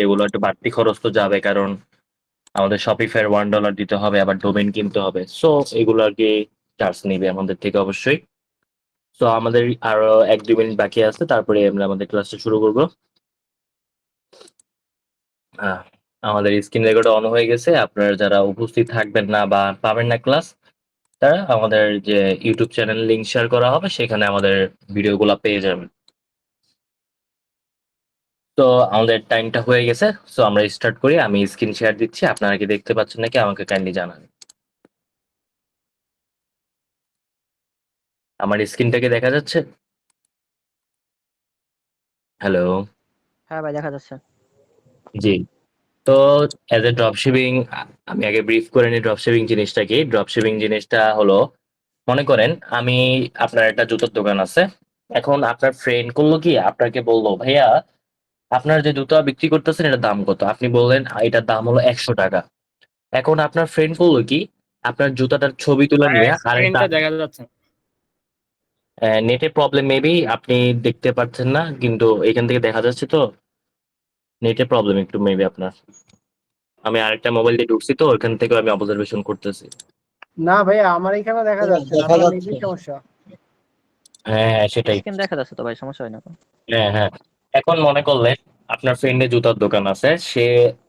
এগুলো একটু বাড়তি খরচ তো যাবে, কারণ আমাদের শপিফাই $1 দিতে হবে, আবার ডোমেইন কিনতে হবে। সো এগুলো আর কি চার্জ নিবে আমাদের থেকে অবশ্যই। তো আমাদের আরো 1-2 মিনিট বাকি আছে, তারপরে আমরা আমাদের ক্লাসটা শুরু করবো। আহ, আমাদের স্ক্রিন রেকর্ড অন হয়ে গেছে। আপনারা যারা উপস্থিত থাকবেন না বা পাবেন না ক্লাস, তারা আমাদের যে ইউটিউব চ্যানেল লিংক শেয়ার করা হবে, সেখানে আমাদের ভিডিওগুলো পেয়ে যাবেন। তো আমাদের টাইমটা হয়ে গেছে। সো আমরা স্টার্ট করি। আমি স্ক্রিন শেয়ার দিচ্ছি, আপনারা কি দেখতে পাচ্ছেন নাকি আমাকে কাইন্ডলি জানান। আমার স্ক্রিনটাকে দেখা যাচ্ছে? হ্যালো। হ্যাঁ ভাই, দেখা যাচ্ছে। জি। তো অ্যাজ এ ড্রপ শিপিং, আমি আগে ব্রিফ করে নিই ড্রপ শিপিং জিনিসটা কি। ড্রপ শিপিং জিনিসটা হলো, মনে করেন আমি, আপনার একটা জুতোর দোকান আছে। এখন আপনার ফ্রেন্ড করলো কি, আপনাকে বললো ভাইয়া আপনার যে জুতা বিক্রি করতেছেন এটার দাম কত? আপনি বললেন এটার দাম হলো 100 টাকা। এখন আপনার ফ্রেন্ড করলো কি, আপনার জুতাটার ছবি তুলে নিয়ে আরেকটা, স্ক্রিনটা দেখা যাচ্ছে না। নেটে প্রবলেম মেবি, আপনি দেখতে পাচ্ছেন না, কিন্তু এখান থেকে দেখা যাচ্ছে তো। নেটে প্রবলেম একটু মেবি আপনার। আমি আরেকটা মোবাইল দিয়ে ঢুকছি তো, ওখান থেকে আমি অবজারভেশন করতেছি। না ভাইয়া, আমার এখানে দেখা যাচ্ছে না, দেখা আপনার যাচ্ছে। নেটের সমস্যা। হ্যাঁ হ্যাঁ, সেটাই। স্ক্রিন দেখা যাচ্ছে তো ভাই, সমস্যা হয় না তো? হ্যাঁ হ্যাঁ। এখন মনে করলেন আপনার ফ্রেন্ডের জুতার দোকান আছে, সে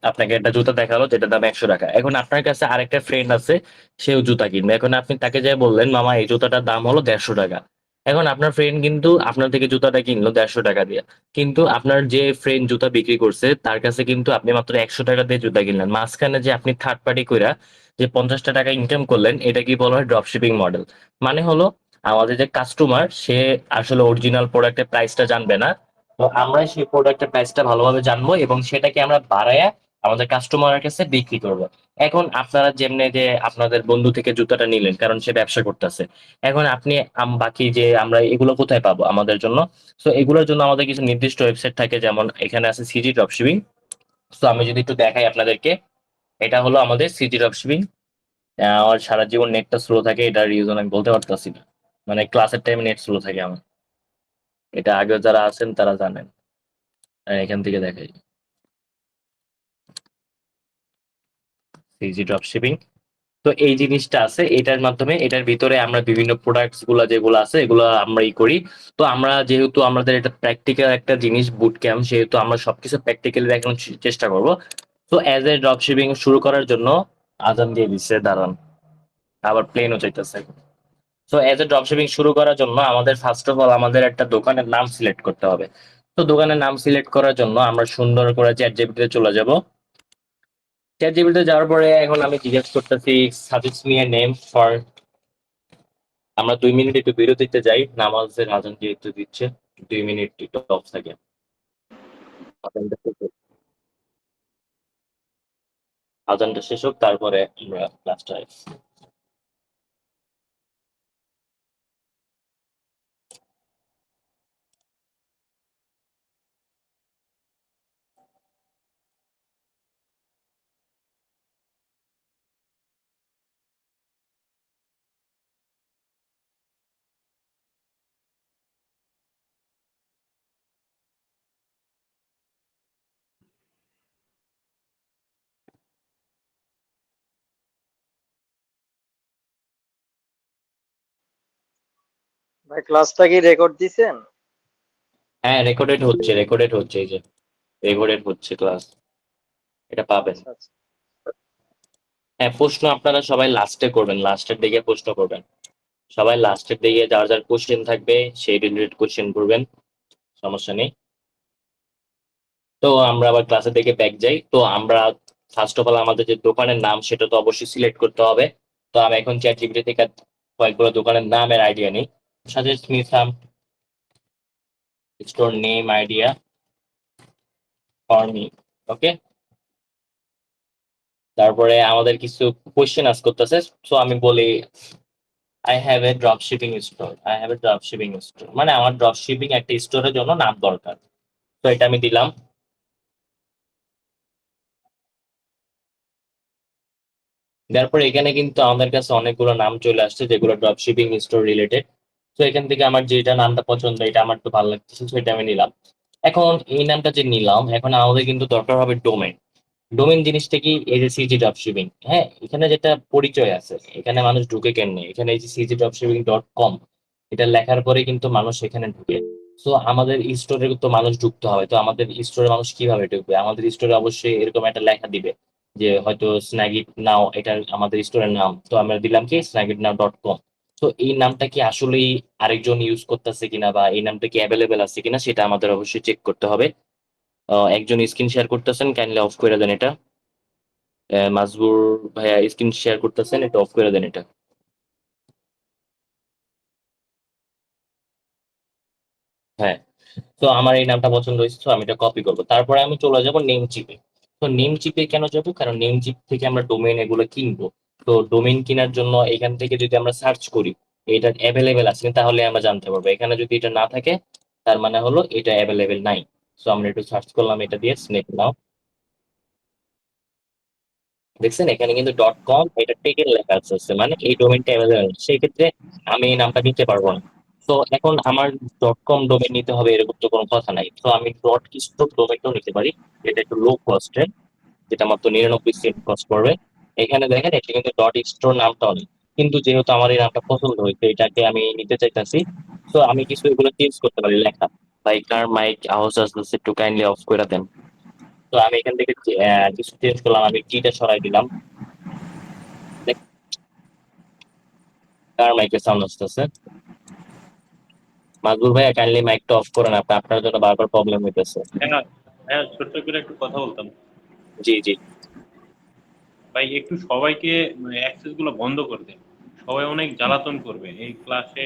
আপনাকে একটা জুতা দেখালো যেটার দাম 100 টাকা। এখন আপনার কাছে আরেকটা ফ্রেন্ড আছে, সেও জুতা কিনবে। এখন আপনি তাকে যাই বললেন মামা এই জুতাটার দাম হলো 150 টাকা। এখন আপনার ফ্রেন্ড কিন্তু আপনার থেকে জুতাটা কিনলো 150 টাকা দিয়ে, কিন্তু আপনার যে ফ্রেন্ড জুতা বিক্রি করছে তার কাছে কিন্তু আপনি মাত্র 100 টাকা দিয়ে জুতা কিনলেন। মাঝখানে যে আপনি থার্ড পার্টি কইরা যে 50টা টাকা ইনকাম করলেন, এটা কি বলা হয় ড্রপ শিপিং মডেল। মানে হলো, আমাদের যে কাস্টমার সে আসলে অরিজিনাল প্রোডাক্টের প্রাইসটা জানবে না। তো আমরা সেই প্রোডাক্টের প্রাইসটা ভালোভাবে জানবো এবং সেটাকে আমরা বাড়ায়া আমাদের কাস্টমারের কাছে বিক্রি করব। এখন আপনারা যেমনি যে আপনাদের বন্ধু থেকে জুতাটা নিলেন কারণ সে ব্যবসা করতেছে, এখন আপনি বাকি যে আমরা এগুলো কোথায় পাবো আমাদের জন্য? তো এগুলোর জন্য আমাদের কিছু নির্দিষ্ট ওয়েবসাইট থাকে, যেমন এখানে আছে সিজি ড্রপশিপিং। তো আমি যদি একটু দেখাই আপনাদেরকে, এটা হলো আমাদের সিজি ড্রপশিপিং। আমার সারা জীবন নেটটা স্লো থাকে, এটার রিজন আমি বলতে পারতাছি না। মানে ক্লাসের টাইমে নেট স্লো থাকে আমার, এটা আগে যারা আছেন তারা জানেন। এখান থেকে দেখাই সিজি ড্রপশিপিং। তো এই জিনিসটা আছে, এটার মাধ্যমে এটার ভিতরে আমরা বিভিন্ন প্রোডাক্টস গুলা যেগুলো আছে এগুলো আমরা করি। তো আমরা যেহেতু আমাদের এটা প্র্যাকটিক্যাল একটা জিনিস বুট ক্যাম্প, সেহেতু আমরা সবকিছু প্র্যাকটিক্যালি দেখানোর চেষ্টা করব। তো অ্যাজ এ ড্রপশিপিং শুরু করার জন্য আজান দিয়ে দিচ্ছে, দাঁড়ান, আবার প্লেনও চাইতেছে। তো এজ এ ড্রপশিপিং শুরু করার জন্য আমাদের ফার্স্ট অফ অল আমাদের একটা দোকানের নাম সিলেক্ট করতে হবে। তো দোকানের নাম সিলেক্ট করার জন্য আমরা সুন্দর করে চ্যাট জিপিটিতে চলে যাব। চ্যাট জিপিটিতে যাওয়ার পরে এখন আমি জিজ্ঞেস করতেছি suggest me a name for, আমরা 2 মিনিট একটু বিরতিতে যাই, নামাজের আজান যেহেতু দিচ্ছে 2 মিনিট একটু অফ থাকে। আজানটা শেষ হোক, তারপরে আমরা ক্লাসটা। ভাই ক্লাসটা কি রেকর্ড দিছেন? হ্যাঁ, রেকর্ডেড হচ্ছে, এই যে রেকর্ডেড হচ্ছে ক্লাস, এটা পাবেন। আচ্ছা আচ্ছা। হ্যাঁ, প্রশ্ন আপনারা সবাই লাস্টে করবেন, লাস্টের দিকে প্রশ্ন করবেন। সবাই লাস্টের দিকে যার যার কোশ্চেন থাকবে সেই রিলেটেড কোশ্চেন করবেন, সমস্যা নেই। তো আমরা আবার ক্লাসের দিকে ব্যাক যাই। তো আমরা ফার্স্ট অফ অল আমাদের যে দোকানের নাম সেটা তো অবশ্যই সিলেক্ট করতে হবে। তো আমি এখন চ্যাট জিপিটি থেকে কয়েকগুলো দোকানের নামের আইডিয়া নিই। Suggest me some store name idea for me. Okay, তারপরে আমাদের কিছু কোশ্চেন আস করতেছে। সো আমি বলি I have a drop shipping store, I have a drop shipping store, মানে আমার ড্রপ শিপিং একটা স্টোরের জন্য নাম দরকার। তো এটা আমি দিলাম। তারপর এখানে কিন্তু আমাদের কাছে অনেকগুলো নাম চলে আসছে যেগুলো ড্রপ শিপিং স্টোর রিলেটেড। তো এখান থেকে আমার যেটা নামটা পছন্দ, এটা আমার তো ভালো লাগতেছে, সেটা আমি নিলাম। এখন এই নামটা যে নিলাম, এখন আমাদের কিন্তু দরকার হবে ডোমেন। ডোমেন জিনিসটা কি? এই যে সিজি ড্রপশিপিং, হ্যাঁ, এখানে যেটা পরিচয় আছে, এখানে মানুষ ঢুকে কেমনে? এখানে এই যে cgdropshipping.com, এটা লেখার পরে কিন্তু মানুষ এখানে ঢুকে। তো আমাদের স্টোরে তো মানুষ ঢুকতে হবে, তো আমাদের স্টোরে মানুষ কিভাবে ঢুকবে? আমাদের স্টোরে অবশ্যই এরকম একটা লেখা দিবে যে হয়তো স্ন্যাগিট নাও, এটা আমাদের স্টোরের নাম, তো আমরা দিলাম কি snagitnow.com। তো এই নামটা কি আসলেই আরেকজন ইউজ করতেছে কিনা, বা এই নামটা কি অ্যাভেলেবেল আছে কিনা, সেটা আমাদের অবশ্যই চেক করতে হবে। একজন স্ক্রিন শেয়ার করতেছেন, কাইন্ডলি অফ করে দেন এটা। মাজবুর ভাইয়া স্ক্রিন শেয়ার করতেছেন, এটা অফ করে দেন এটা। হ্যাঁ, তো আমার এই নামটা পছন্দ হয়েছে, তো আমি এটা কপি করবো, তারপরে আমি চলে যাব নেম চিপে। তো নেম চিপে কেন যাব? কারণ নেম চিপ থেকে আমরা ডোমেইন এগুলো কিনবো। তো ডোমেইন কেনার জন্য এখান থেকে যদি আমরা সার্চ করি এটা অ্যাভেলেবেল আছে, তাহলে আমরা জানতে পারবো। এখানে যদি এটা না থাকে, তার মানে হলো এটা অ্যাভেলেবেল নাই। তো আমরা একটু সার্চ করলাম এটা দিয়ে, স্নেক নাও। দেখছেন এখানে কিন্তু .com এটা টেকের লেখা আছে, মানে এই ডোমেইনটা অ্যাভেলেবেল। সেই ক্ষেত্রে আমি এই নামটা নিতে পারবো না। তো এখন আমার .com ডোমেইন নিতে হবে এরকম তো কোনো কথা নাই, তো আমি .store ডোমেইনটাও নিতে পারি, যেটা একটু লো কস্টে, যেটা মাত্র 99 সেন্ট কস্ট পড়বে। এখানে দেখেন এটা কিন্তু .store নামটাও নেই, কিন্তু যেহেতু আমার এই নামটা পছন্দ হয়েছে, এটাকে আমি নিতে চাইতেছি। তো আমি কিছু এগুলো চেঞ্জ করতে পারি লেখা। ভাই কার মাইক আওয়াজ আসতেছে, একটু কাইন্ডলি অফ করে দেন। তো আমি এখান থেকে কিছু চেঞ্জ করলাম, আমি টিটা সরাই দিলাম। কার মাইকে সাউন্ড আসতেছে? মাজবুর ভাই কাইন্ডলি মাইকটা অফ করেন, আপনার জন্য বারবার প্রবলেম হইতেছে। হ্যাঁ, হ্যাঁ, ছোট্ট করে একটু কথা বলতাম। জি জি। ভাই একটু সবাইকে অ্যাক্সেস গুলো বন্ধ করে দেন। সবাই অনেক জ্বালাতন করবে এই ক্লাসে।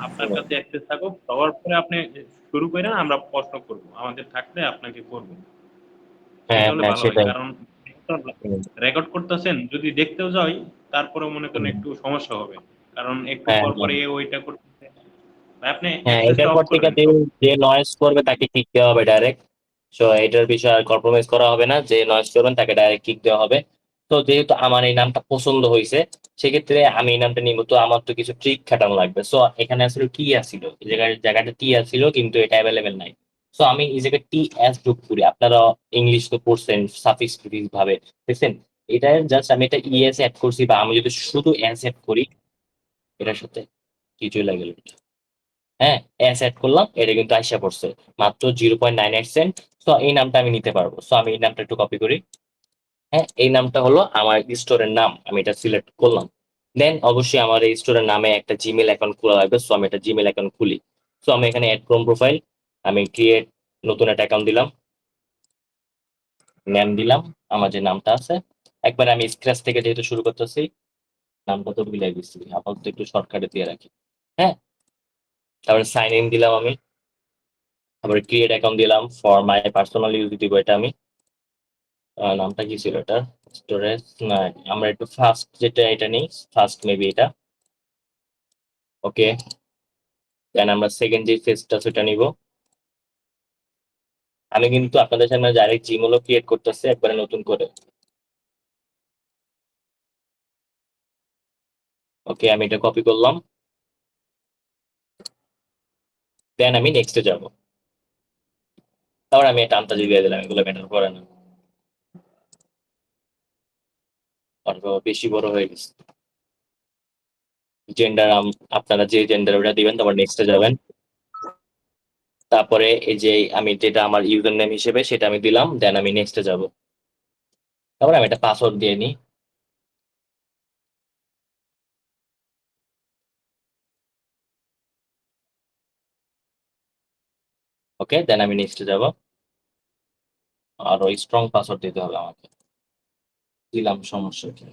আপনার কাছে অ্যাক্সেস থাকুক, সবার পরে আপনি শুরু করেন, আমরা প্রশ্ন করব, আমাদের থাকলে আপনাকে করব। হ্যাঁ এটা হলে হ্যাঁ, ভালো হয়, সেটাই। কারণ হুম, রেকর্ড করতেছেন যদি দেখতেও যাই, তারপরে মনে করেন হুম। একটু সমস্যা হবে, কারণ একটু হ্যাঁ পর হ্যাঁ পরে ওইটা করতে। ভাই আপনি হ্যাঁ, অ্যাক্সেসটা এটার অফ পর থেকে করেন যে সব। যে নয়েজ করবে তাকে কিক দেওয়া হবে ডাইরেক্ট। সো এটার বিষয়ে আর কম্প্রোমাইজ করা হবে না, যে নয়েজ করবেন তাকে ডাইরেক্ট কিক দেওয়া হবে। তো যেহেতু আমার এই নামটা পছন্দ হয়েছে, সেক্ষেত্রে আমি এই নামটা নিব, তো আমার তো কিছু ট্রিক খাটানো লাগবে। সো এখানে আসলে টি আসছিল, এই জায়গাটা টি আসছিল, কিন্তু এটা অ্যাভেলেবেল নাই। সো আমি এই জায়গায় টি এস যোগ করি। আপনারা ইংলিশ তো পড়ছেন সাফিক্স ভাবে, দেখছেন? এটা জাস্ট আমি এটা ইএস অ্যাড করছি, বা আমি যদি শুধু এস অ্যাড করি এটার সাথে, কিছুই লাগে না। হ্যাঁ, এস অ্যাড করলাম, এটা কিন্তু আইসা পড়ছে মাত্র 0.98 সেন্ট। তো এই নামটা আমি নিতে পারবো। তো আমি এই নামটা একটু কপি করি। হ্যাঁ, এই নামটা হলো আমার স্টোরের নাম, আমি এটা সিলেক্ট করলাম। দেন অবশ্যই আমার এই স্টোরের নামে একটা জিমেল অ্যাকাউন্ট খোলা লাগবে, সো আমি একটা জিমেল অ্যাকাউন্ট খুলি। সো আমি এখানে অ্যাড ক্রোম প্রোফাইল, আমি ক্রিয়েট নতুন একটা অ্যাকাউন্ট দিলাম, নেম দিলাম আমার যে নামটা আছে। একবার আমি স্ক্র্যাচ থেকে যেহেতু শুরু করতেছি, নামটা তো মিলাই দিচ্ছি, আপাতত একটু শর্টকাটে দিয়ে রাখি। হ্যাঁ, তারপরে সাইন ইন দিলাম আমি, আবার ক্রিয়েট অ্যাকাউন্ট দিলাম ফর মাই পার্সোনাল ইউজ দিব এটা আমি। নামটা কি ছিল এটা? স্টোরেজ না, আমরা একটু ফার্স্ট যেটা এটা নেই, ফার্স্ট মেবি এটা। ওকে, দেন আমরা সেকেন্ড যে ফেজটা সেটা নিব। আমি কিন্তু আপনাদের সামনে ডাইরেক্ট জিমেলও ক্রিয়েট করতেছি একবারে নতুন করে। ওকে, আমি এটা কপি করলাম, দেন আমি নেক্সটে যাব। তারপর আমি এটা আনতাজি দিয়ে দিলাম, এগুলো ম্যাটার করে না, অল্প বেশি বড় হয়ে গেছে। জেন্ডার আপনারা যে জেন্ডার ওটা দিবেন, তারপর নেক্সটে যাবেন। তারপরে এই যে আমি যেটা আমার ইউজার নেম হিসেবে সেটা আমি দিলাম, দেন আমি নেক্সটে যাব। তারপরে আমি একটা পাসওয়ার্ড দিয়ে নিই। ওকে, দেন আমি নেক্সটে যাব। আর ওই স্ট্রং পাসওয়ার্ড দিতে হবে আমাকে, দিলাম, সমস্যা কি?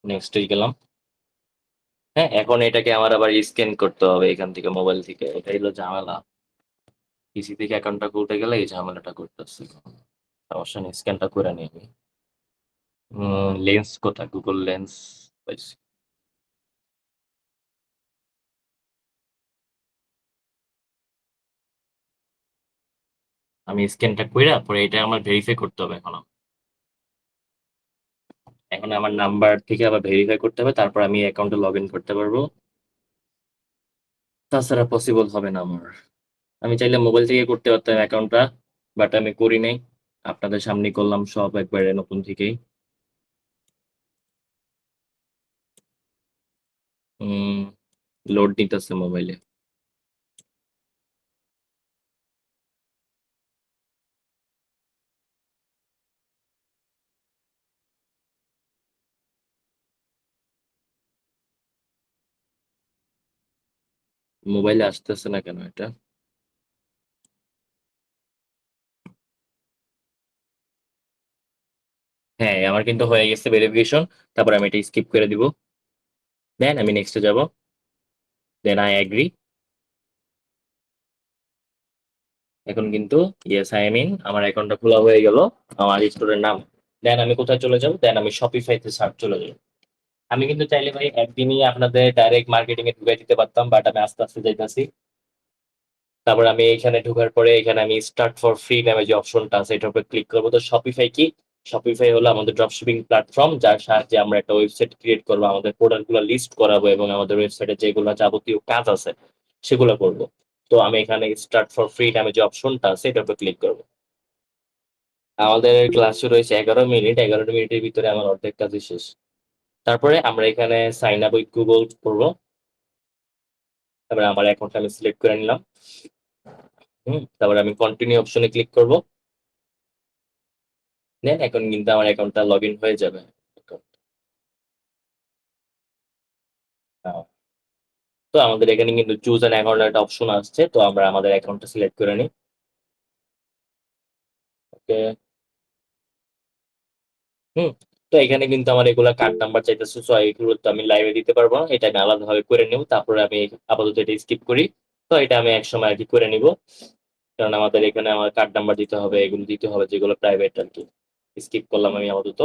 নেক্সট গেলাম। হ্যাঁ, এখন এটাকে আমার আবার স্ক্যান করতে হবে এখান থেকে, মোবাইল থেকে, এটাই হলো ঝামেলা। পিসি থেকে অ্যাকাউন্টটা খুলতে গেলে এই ঝামেলাটা করতেছি। সমস্যা নেই, স্ক্যানটা করে নিই আমি। লেন্স কোথায়? গুগল লেন্স পাইছি। আমি স্ক্যানটা কইরা পরে এটা আমার ভেরিফাই করতে হবে এখন। এখন আমার নাম্বার থেকে আবার ভেরিফাই করতে হবে, তারপর আমি অ্যাকাউন্টে লগ ইন করতে পারবো। তাছাড়া পসিবল হবে না আমার। আমি চাইলে মোবাইল থেকে করতে পারতাম অ্যাকাউন্টটা, বাট আমি করি নাই। আপনাদের সামনেই করলাম সব একবারে নতুন থেকেই। লোড নিতেছে মোবাইলে। মোবাইলে আসতেছে না কেন এটা? হ্যাঁ, আমার কিন্তু হয়ে গেছে ভেরিফিকেশন। তারপর আমি এটা স্কিপ করে দিব। দেন আমি নেক্সটে যাব। Then I agree. এখন কিন্তু ইয়েস আই এম ইন, আমার অ্যাকাউন্টটা খোলা হয়ে গেল আমার স্টোরের নাম। দেন আমি কোথায় চলে যাব? দেন আমি শপিফাইতে সার্চ চলে যাব। আমি কিন্তু চাইলে ভাই একদিনই আপনাদের ডাইরেক্ট মার্কেটিং এ ঢুকাই দিতে পারতাম, বাট আমি আস্তে আস্তে যাইতাছি। তারপর আমি এখানে ঢোকার পরে এখানে আমি স্টার্ট ফর ফ্রি নামে যে অপশনটা আছে এটার উপর ক্লিক করবো। তো শপিফাই কি? শপিফাই হলো আমাদের ড্রপশিপিং প্ল্যাটফর্ম, যার সাহায্যে আমরা একটা ওয়েবসাইট ক্রিয়েট করবো, আমাদের প্রোডাক্ট গুলো লিস্ট করাবো এবং আমাদের ওয়েবসাইটে যেগুলো যাবতীয় কাজ আছে সেগুলো করব। তো আমি এখানে স্টার্ট ফর ফ্রি নামে যে অপশনটা আছে এটার উপর ক্লিক করবো। আমাদের ক্লাস শুরু হয়েছে 11 মিনিট, 11 মিনিটের ভিতরে আমার অর্ধেক কাজই শেষ। তারপরে আমরা এখানে সাইন আপ উইথ গুগল করবো। তারপরে আমার অ্যাকাউন্টটা আমি সিলেক্ট করে নিলাম। তারপরে আমি কন্টিনিউ অপশনে ক্লিক করব। দেন এখন কিন্তু আমার অ্যাকাউন্টটা লগ ইন হয়ে যাবে। তো আমাদের এখানে কিন্তু চুজ অ্যান অ্যাকাউন্ট একটা অপশন আসছে, তো আমরা আমাদের অ্যাকাউন্টটা সিলেক্ট করে নিই। ওকে। হুম। তো এখানে কিন্তু আমার এগুলা কার্ড নাম্বার চাইতেছে, সো এগুলো তো আমি লাইভে দিতে পারবো না, এটা আমি আলাদাভাবে করে নেব। তারপরে আমি আপাতত এটা স্কিপ করি। তো এটা আমি এক সময় আর কি করে নিব, কারণ আমাদের এখানে আমার কার্ড নাম্বার দিতে হবে, এগুলো দিতে হবে যেগুলো প্রাইভেট আর কি। স্কিপ করলাম আমি আপাতত।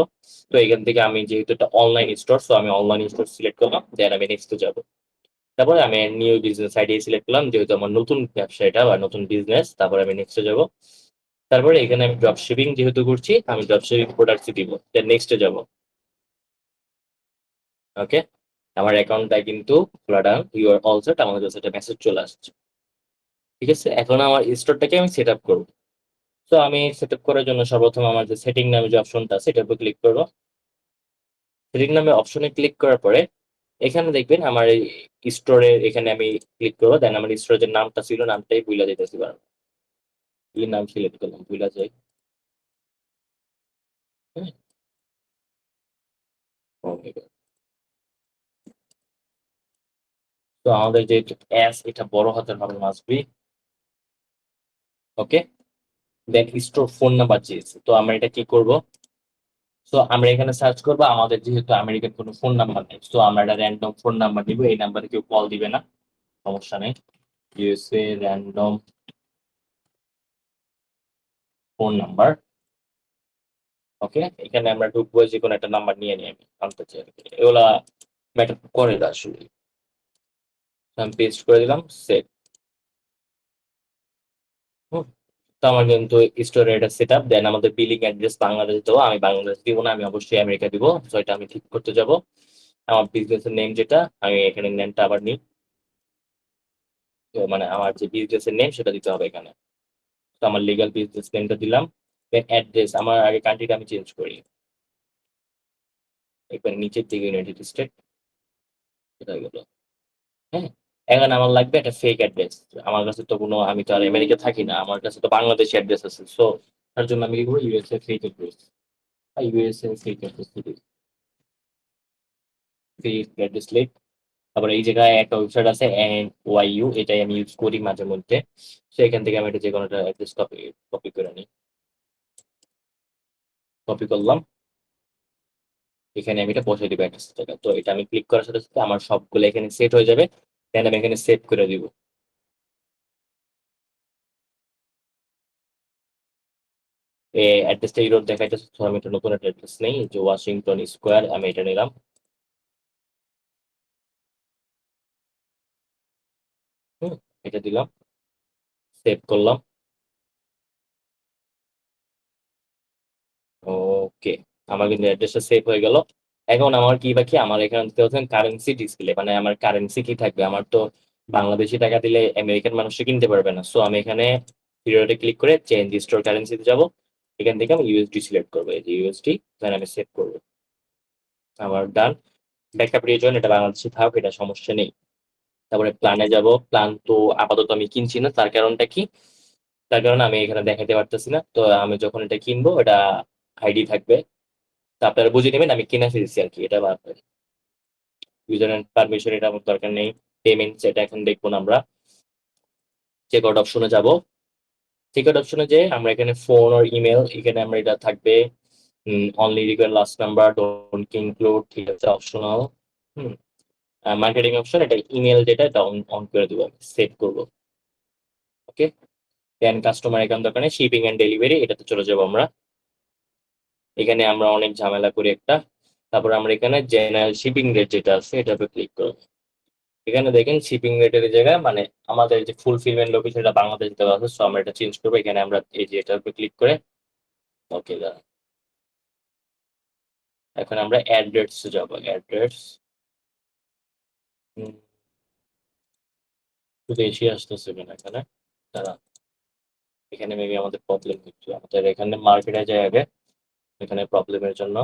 তো এখান থেকে আমি যেহেতু এটা অনলাইন স্টোর, সো আমি অনলাইন স্টোর সিলেক্ট করলাম। দেন আমি নেক্সট যাব। তারপরে আমি নিউ বিজনেস আইডিয়া সিলেক্ট করলাম, যেহেতু আমার নতুন ব্যবসা এটা বা নতুন বিজনেস। তারপরে আমি নেক্সটে যাব। তারপরে এখানে আমি ড্রপ শিপিং যেহেতু করছি, আমি ড্রপ শিপিং প্রোডাক্টস দিব। দেন নেক্সটে যাব। ওকে। আমার অ্যাকাউন্টটা কিন্তু খোলা ডান, ইউ আর অল সেট, আমাদের কাছে একটা মেসেজ চলে আসছে। ঠিক আছে, এখন আমার স্টোরটাকে আমি সেট আপ করবো। তো আমি সেট আপ করার জন্য সর্বপ্রথম আমার যে সেটিং নামে যে অপশনটা আছে এটার উপর ক্লিক করবো। সেটিং নামে অপশনে ক্লিক করার পরে এখানে দেখবেন আমার এই স্টোরের এখানে আমি ক্লিক করবো। দেন আমার স্টোরের যে নামটা ছিল নামটাই ভুলে যেতেছি, কারণ কি নাম সিলেক্ট করলাম ভুলা যায়। হ্যাঁ। Oh my God. তো আমাদের যে এস এটা বড় হাতের হবে must be. Okay. Then store phone number চেয়েছে, তো আমরা এটা কি করব? তো আমরা এখানে সার্চ করবো, আমাদের যেহেতু আমেরিকান কোনো ফোন নাম্বার নেই, তো আমরা একটা র্যান্ডম ফোন নাম্বার দিব। এই নাম্বারে কেউ কল দিবে না, সমস্যা নেই। USA random phone number. Okay, এখানে আমরা ঢুকবো, যে কোনো একটা নাম্বার নিয়ে নিই, আমি আনতে চাই আর কি। এগুলা ম্যাটার করে না আসলে। আমি পেস্ট করে দিলাম, সেভ। তো আমার কিন্তু স্টোরে এটা সেট আপ। দেন আমাদের বিলিং অ্যাড্রেস বাংলাদেশ দেবো, আমি বাংলাদেশ দিব না, আমি অবশ্যই আমেরিকা দিব। তো এটা আমি ঠিক করতে যাব। আমার বিজনেসের নেম যেটা, আমি এখানে নেমটা আবার নিই। তো মানে আমার যে বিজনেসের নেম সেটা দিতে হবে এখানে। তো আমার লিগাল বিজনেস নেমটা দিলাম। দেন অ্যাড্রেস, আমার আগে কান্ট্রিটা আমি চেঞ্জ করি। একবার নিচের দিকে ইউনাইটেড স্টেট, এটা হয়ে গেল। হ্যাঁ। এখন আমার লাগবে একটা ফেক অ্যাড্রেস। আমার কাছে তো কোনো, আমি তো আর আমেরিকা থাকি না, আমার কাছে তো বাংলাদেশি অ্যাড্রেস আছে। সো তার জন্য আমি কি করবো? USA fake address, USA fake address দিই। ফেক অ্যাড্রেস লিখ। তারপরে এই জায়গায় একটা ওয়েবসাইট আছে NYU, এটাই আমি ইউজ করি মাঝে মধ্যে। তো এখান থেকে আমি এটা যে কোনো একটা অ্যাড্রেস কপি কপি করে নিই। কপি করলাম। এখানে আমি এটা বসে দিব একটা জায়গা। তো এটা আমি ক্লিক করার সাথে সাথে আমার সবগুলো এখানে সেট হয়ে যাবে। দেন আমি এখানে সেভ করে দিব। এই অ্যাড্রেসটা ইউরোপ দেখাইতেছে, তো আমি একটা নতুন একটা অ্যাড্রেস নেই, যে ওয়াশিংটন স্কোয়ার, আমি এটা নিলাম। হুম। এটা দিলাম, সেভ করলাম। ওকে। আমার কিন্তু অ্যাড্রেসটা সেভ হয়ে গেল। এখন আমার কি বাকি? আমার এখানে দিতে হচ্ছে কারেন্সি ডিসপ্লে, মানে আমার কারেন্সি কি থাকবে। আমার তো বাংলাদেশি টাকা দিলে আমেরিকান মানুষে কিনতে পারবে না। সো আমি এখানে পিরিয়ডে ক্লিক করে চেঞ্জ স্টোর কারেন্সিতে যাব। এখান থেকে আমি ইউএসডি সিলেক্ট করবো, এই যে ইউএসডি, দেন আমি সেভ করবো। আমার ডান। ব্যাকআপ রিজন এটা বাংলাদেশে থাক, এটা সমস্যা নেই। তারপরে প্ল্যানে যাব। প্ল্যান তো আপাতত আমি কিনছি না, তার কারণটা কি? তার কারণে আমি এখানে দেখাতে পারতেছি না। তো আমি যখন এটা কিনবো এটা আইডি থাকবে, তো আপনারা বুঝে নেবেন আমি কিনে ফেলছি আর কি। এটা ইউজার এন্ড পারমিশন এটা আমার দরকার নেই। পেমেন্টস এটা এখন দেখবো না আমরা। চেক আউট অপশনে যাব। চেক আউট অপশনে যে আমরা এখানে ফোন আর ইমেল, এখানে আমরা এটা থাকবে only require last number, don't include, ঠিক আছে, অপশনাল। মার্কেটিং অপশন, এটা ইমেল যেটা এটা অন করে দেবো, সেভ করবো। ওকে, দেন কাস্টমার অ্যাকাউন্ট দোকানে শিপিং এন্ড ডেলিভারি এটাতে চলে যাবো আমরা। এখানে আমরা অনেক ঝামেলা করি একটা। তারপর আমরা এখানে জেনারেল শিপিং রেট যেটা আছে এটাতে ক্লিক করব। এখানে দেখেন শিপিং রেটের জায়গায় মানে আমাদের যে ফুলফিলমেন্ট লোকেশন এটা বাংলাদেশ দেওয়া আছে, সো আমরা এটা চেঞ্জ করবো। এখানে আমরা এই যে এটার উপর ক্লিক করে ওকে, এখন আমরা অ্যাড্রেস যাব। অ্যাড্রেস শুধু এশিয়া আসতেছে কেন এখানে? দাঁড়া, এখানে মেবি আমাদের প্রবলেম হচ্ছে। আমাদের এখানে মার্কেটে যায় আগে, এখানে প্রবলেমের জন্য।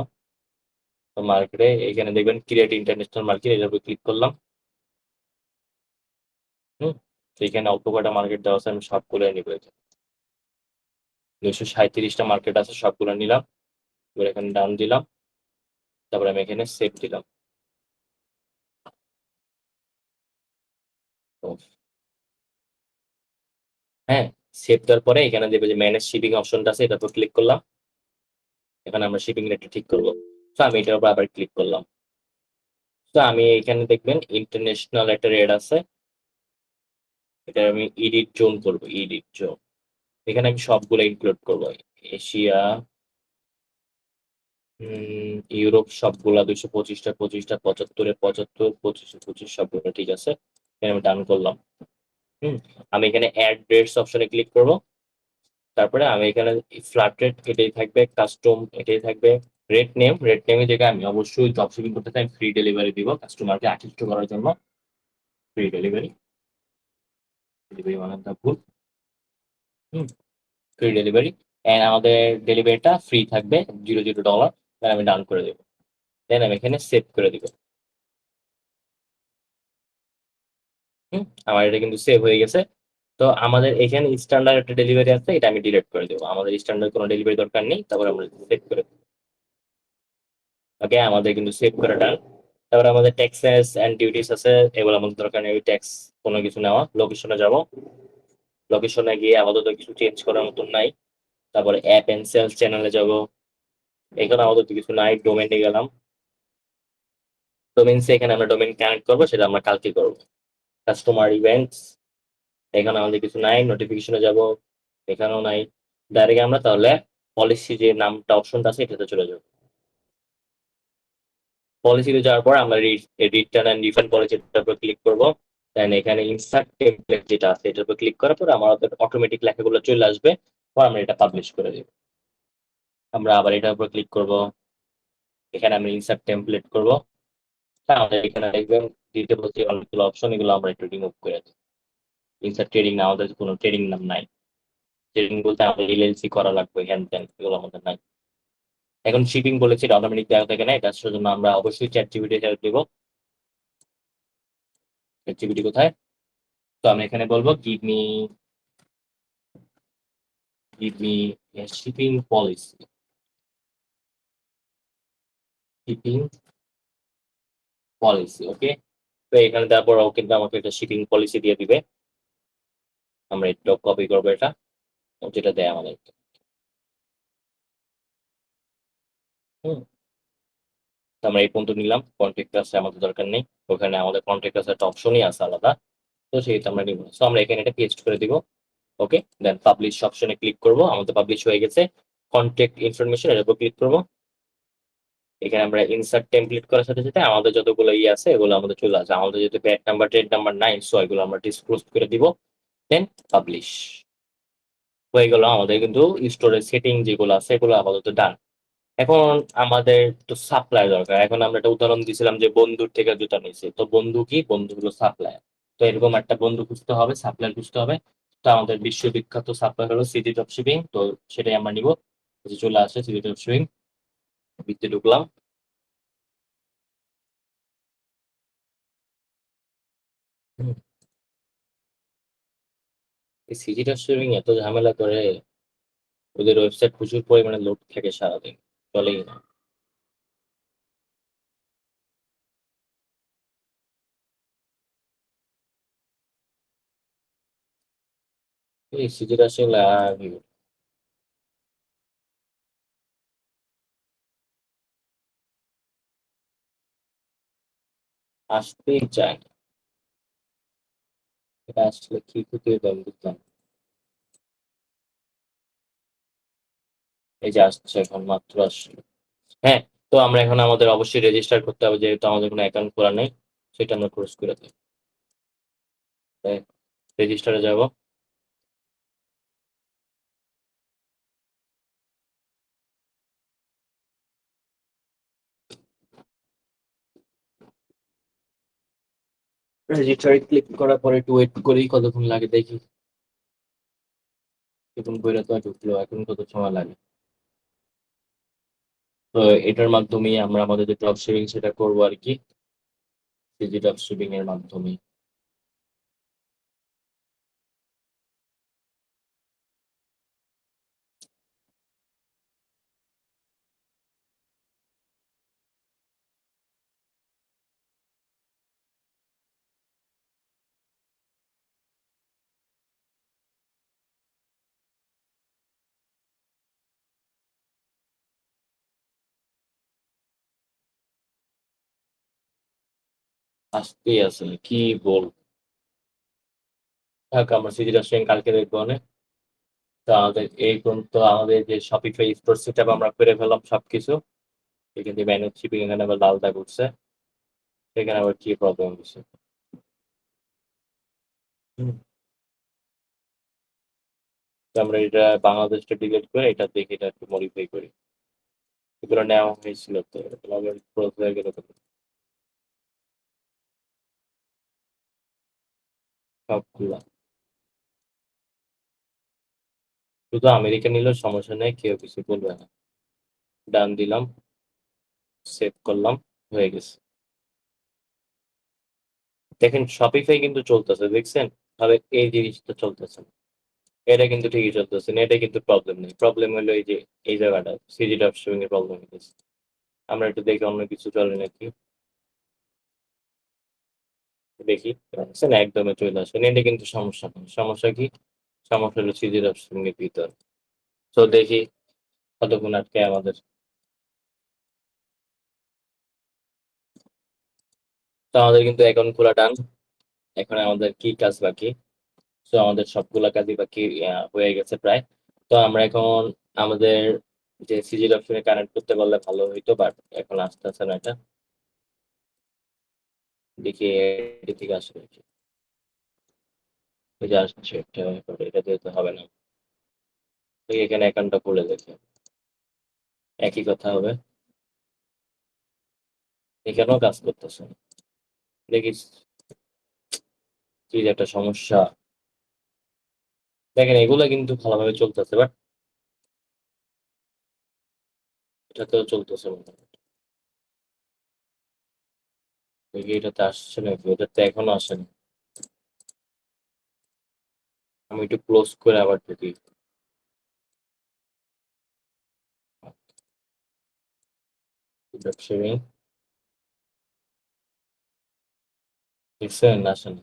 তো মার্কেটে এখানে দেখবেন ক্রিয়েট ইন্টারন্যাশনাল মার্কেট, এটার উপর ক্লিক করলাম। তো এখানে অল্প কটা মার্কেট দেওয়া আছে, আমি সবগুলো নিবো। এখানে 237টা মার্কেট আছে, সবগুলো নিলাম। এবার এখানে ডান দিলাম, তারপরে আমি এখানে সেভ দিলাম। তো হ্যাঁ, সেভ দেওয়ার পরে এখানে দেবে যে ম্যানেজ শিপিং অপশনটা আছে, এটার উপর ক্লিক করলাম। এখানে আমরা শিপিং রেটটা ঠিক করবো। তো আমি এটার উপর আবার ক্লিক করলাম। তো আমি এখানে দেখবেন ইন্টারন্যাশনাল একটা রেট আছে, এটা আমি এডিট জোন করবো, এডিট জোন। এখানে আমি সবগুলো ইনক্লুড করবো, এশিয়া, ইউরোপ সবগুলা, 225টা 25টা, 75-এ 75, 25-25 সবগুলো ঠিক আছে। এখানে আমি ডান করলাম। আমি এখানে অ্যাড রেটস অপশনে ক্লিক করব। তারপরে আমি এখানে ফ্ল্যাট রেট এটাই থাকবে, কাস্টম এটাই থাকবে। রেট নেমের জায়গায় আমি অবশ্যই জব শিপিং করতে চাই, ফ্রি ডেলিভারি দিব কাস্টমারকে আকৃষ্ট করার জন্য। ফ্রি ডেলিভারি, ডেলিভারি মানে একটা ভুল। ফ্রি ডেলিভারি, এন্ড আমাদের ডেলিভারিটা ফ্রি থাকবে, $0 দেন আমি ডান করে দেবো। দেন আমি এখানে সেভ করে দিব। আমার এটা কিন্তু সেভ হয়ে গেছে। তো আমাদের এখানে স্ট্যান্ডার্ড একটা ডেলিভারি আছে, এটা আমি ডিলিট করে দেবো। আমাদের স্ট্যান্ডার্ড কোনো ডেলিভারি দরকার নেই। তারপর আমরা সেভ করে দেবো। ওকে, আমাদের কিন্তু সেভ করে ডান। তারপর আমাদের ট্যাক্সেস এন্ড ডিউটিস আছে, এগুলো আমাদের দরকার নেই ট্যাক্স কোনো কিছু নেওয়া। লোকেশনে যাব। লোকেশনে গিয়ে আপাতত কিছু চেঞ্জ করার মতন নাই। তারপরে অ্যাপ এন্ড সেলস চ্যানেলে যাব। এখানে আপাতত কিছু নাই। ডোমেনে গেলাম। ডোমেইনসে এখানে আমরা ডোমেইন কানেক্ট করবো, সেটা আমরা কালকে করবো। কাস্টমার ইভেন্টস, এখানে আমাদের কিছু নাই। নোটিফিকেশনে যাব, এখানেও নাই। ডাইরেক্ট আমরা তাহলে পলিসি যে নামটা অপশনটা আছে এটাতে চলে যাব। পলিসিতে যাওয়ার পর আমরা রিটার্ন এন্ড রিফান্ড পলিসিটার উপর ক্লিক করব। দেন এখানে ইনসার্ট টেমপ্লেট যেটা আছে এটার উপর ক্লিক করার পর আমাদের অটোমেটিক লেখাগুলো চলে আসবে। পর আমরা এটা পাবলিশ করে দেব। আমরা আবার এটার উপর ক্লিক করব। এখানে আমরা ইনসার্ট টেমপ্লেট করব। আমাদের এখানে দেখবেন দিতে বলছি অনেকগুলো অপশন, এগুলো আমরা একটু রিমুভ করে দেব। ইনসার্ট ট্রেডিং না, আমাদের কোনো ট্রেডিং নাম নাই। ট্রেডিং বলতে আমাদের এলএলসি করা লাগবে, হ্যান ত্যান, এগুলো আমাদের নাই। এখন শিপিং বলেছি, এটা অটোমেটিক দেওয়া থাকে না, এটা জন্য আমরা অবশ্যই চ্যাট জিপিটি হেল্প দিব। চ্যাট জিপিটি কোথায়? তো আমি এখানে বলবো give me a shipping policy, shipping policy, ওকে। তো এখানে দেওয়ার পর ও কিন্তু আমাকে একটা শিপিং পলিসি দিয়ে দিবে। আমরা একটু কপি করবো এটা, যেটা দেয় আমাদেরকে। হুম, তো আমরা এই পর্যন্ত নিলাম। কন্ট্যাক্ট আছে আমাদের দরকার নেই, ওখানে আমাদের কন্ট্যাক্ট আছে একটা অপশনই আছে আলাদা, তো সেটা আমরা নিব। তো আমরা এখানে এটা পেস্ট করে দিব। ওকে, দেন পাবলিশ অপশনে ক্লিক করব। আমাদের পাবলিশ হয়ে গেছে। কন্ট্যাক্ট ইনফরমেশন এর উপর ক্লিক করব। এখানে আমরা ইনসার্ট টেমপ্লেট করার সাথে সাথে আমাদের যতগুলো আছে এগুলো আমাদের চলে আসে। আমাদের যেহেতু ব্যাট নাম্বার ট্রেড নাম্বার নাই, সো এগুলো আমরা ডিসক্লোজ করে দিব। দেন পাবলিশ হয়ে গেল। আমাদের কিন্তু স্টোরেজ সেটিং যেগুলো আছে এগুলো আপাতত ডান। এখন আমাদের তো সাপ্লাই দরকার। এখন আমরা একটা উদাহরণ দিয়েছিলাম যে বন্ধুর থেকে জুতা নিয়েছি, তো বন্ধু কি? বন্ধু হলো সাপ্লায়ার। তো এরকম একটা বন্ধু খুঁজতে হবে, সাপ্লায়ার খুঁজতে হবে। তো আমাদের বিশ্ববিখ্যাত সাপ্লায়ার হলো সিটি ড্রপ শিপিং, তো সেটাই আমরা নিব। এই যে চলে আসে সিটি ড্রপ শিপিং, ভিতরে ঢুকলাম। হুম, এই সিটি ড্রপ শিপিং এত ঝামেলা করে, ওদের ওয়েবসাইট প্রচুর পরিমাণে লোড থাকে সারাদিন, চলেই না। এই সিটি ড্রপ শিপিং আসতেই চায় না। এটা আসলে কি ক্ষতি হতো আমি বুঝলাম না। এই যে আসছে, এখন মাত্র আসলো। হ্যাঁ, তো আমরা এখন আমাদের অবশ্যই রেজিস্টার করতে হবে, যেহেতু আমাদের কোনো অ্যাকাউন্ট খোলা নেই। সেটা আমরা ক্লোজ করে দিই। রেজিস্টারে যাব। রেজিস্টারে ক্লিক করার পরে একটু ওয়েট করি, কতক্ষণ লাগে দেখি। এখন কইরা তো ঢুকলো, এখন কত সময় লাগে। তো এটার মাধ্যমেই আমরা আমাদের যে ড্রপ শিপিং সেটা করবো আর কি, সিজি ড্রপ শিপিং এর মাধ্যমে। আসতেই আছে, কি বল। থাক, আমরা সিজি ড্রপ শিপিং কালকে দেখবো অনেক। তো আমাদের এই পর্যন্ত আমাদের যে শপিফাই স্টোর সেট আমরা করে ফেললাম সবকিছু। এখান থেকে ম্যানেজ শিপিং এখানে আবার লাল দাগ উঠছে, সেখানে আবার কি প্রবলেম হচ্ছে। হুম, তো আমরা এটা বাংলাদেশটা ডিলিট করে এটা দেখে এটা একটু মডিফাই করি। এগুলো নেওয়া হয়েছিল, তো এগুলো আবার ক্লোজ হয়ে গেল তো সবগুলা। শুধু আমেরিকা নিলেও সমস্যা নেই, কেউ কিছু বলবে না। ডান দিলাম, সেভ করলাম, হয়ে গেছে। দেখেন শপিফাই কিন্তু চলতেছে, দেখছেন? তবে এই জিনিসটা চলতেছে না। এটা কিন্তু ঠিকই চলতেছে না, এটা কিন্তু প্রবলেম নেই। প্রবলেম হলো এই যে এই জায়গাটা সিজি ড্রপ শিপিং এর প্রবলেম হয়েছে। আমরা একটু দেখি অন্য কিছু চলে নাকি, দেখি। দেখছেন একদমই চলে আসে না, এটা কিন্তু সমস্যা নেই। সমস্যা কি? সমস্যা হলো সিজি ড্রপ শিপিং এর ভিতর। তো দেখি কতক্ষণ আটকে আমাদের। তো আমাদের কিন্তু অ্যাকাউন্ট খোলা ডান। এখন আমাদের কি কাজ বাকি? তো আমাদের সবগুলা কাজই বাকি হয়ে গেছে প্রায়। তো আমরা এখন আমাদের যে সিজিল অপশনে কানেক্ট করতে পারলে ভালো হইতো, বাট এখন আসতেছে না এটা। দেখি এটি থেকে আসবে কি। এই যে আসছে একটা, এটা দিয়ে তো হবে না। তো এখানে অ্যাকাউন্টটা খুলে দেখি, একই কথা হবে। এখানেও কাজ করতেছে না। দেখি কি যে একটা সমস্যা। দেখেন এগুলো কিন্তু ভালোভাবে চলতেছে, বাট এটা তো চলতেছে না। দেখি এটাতে আসছে নাকি, ওটাতে এখনো আসেনি। আমি একটু ক্লোজ করে আবার ঢুকি। ব্যবসায়ী দেখছেন আসেন।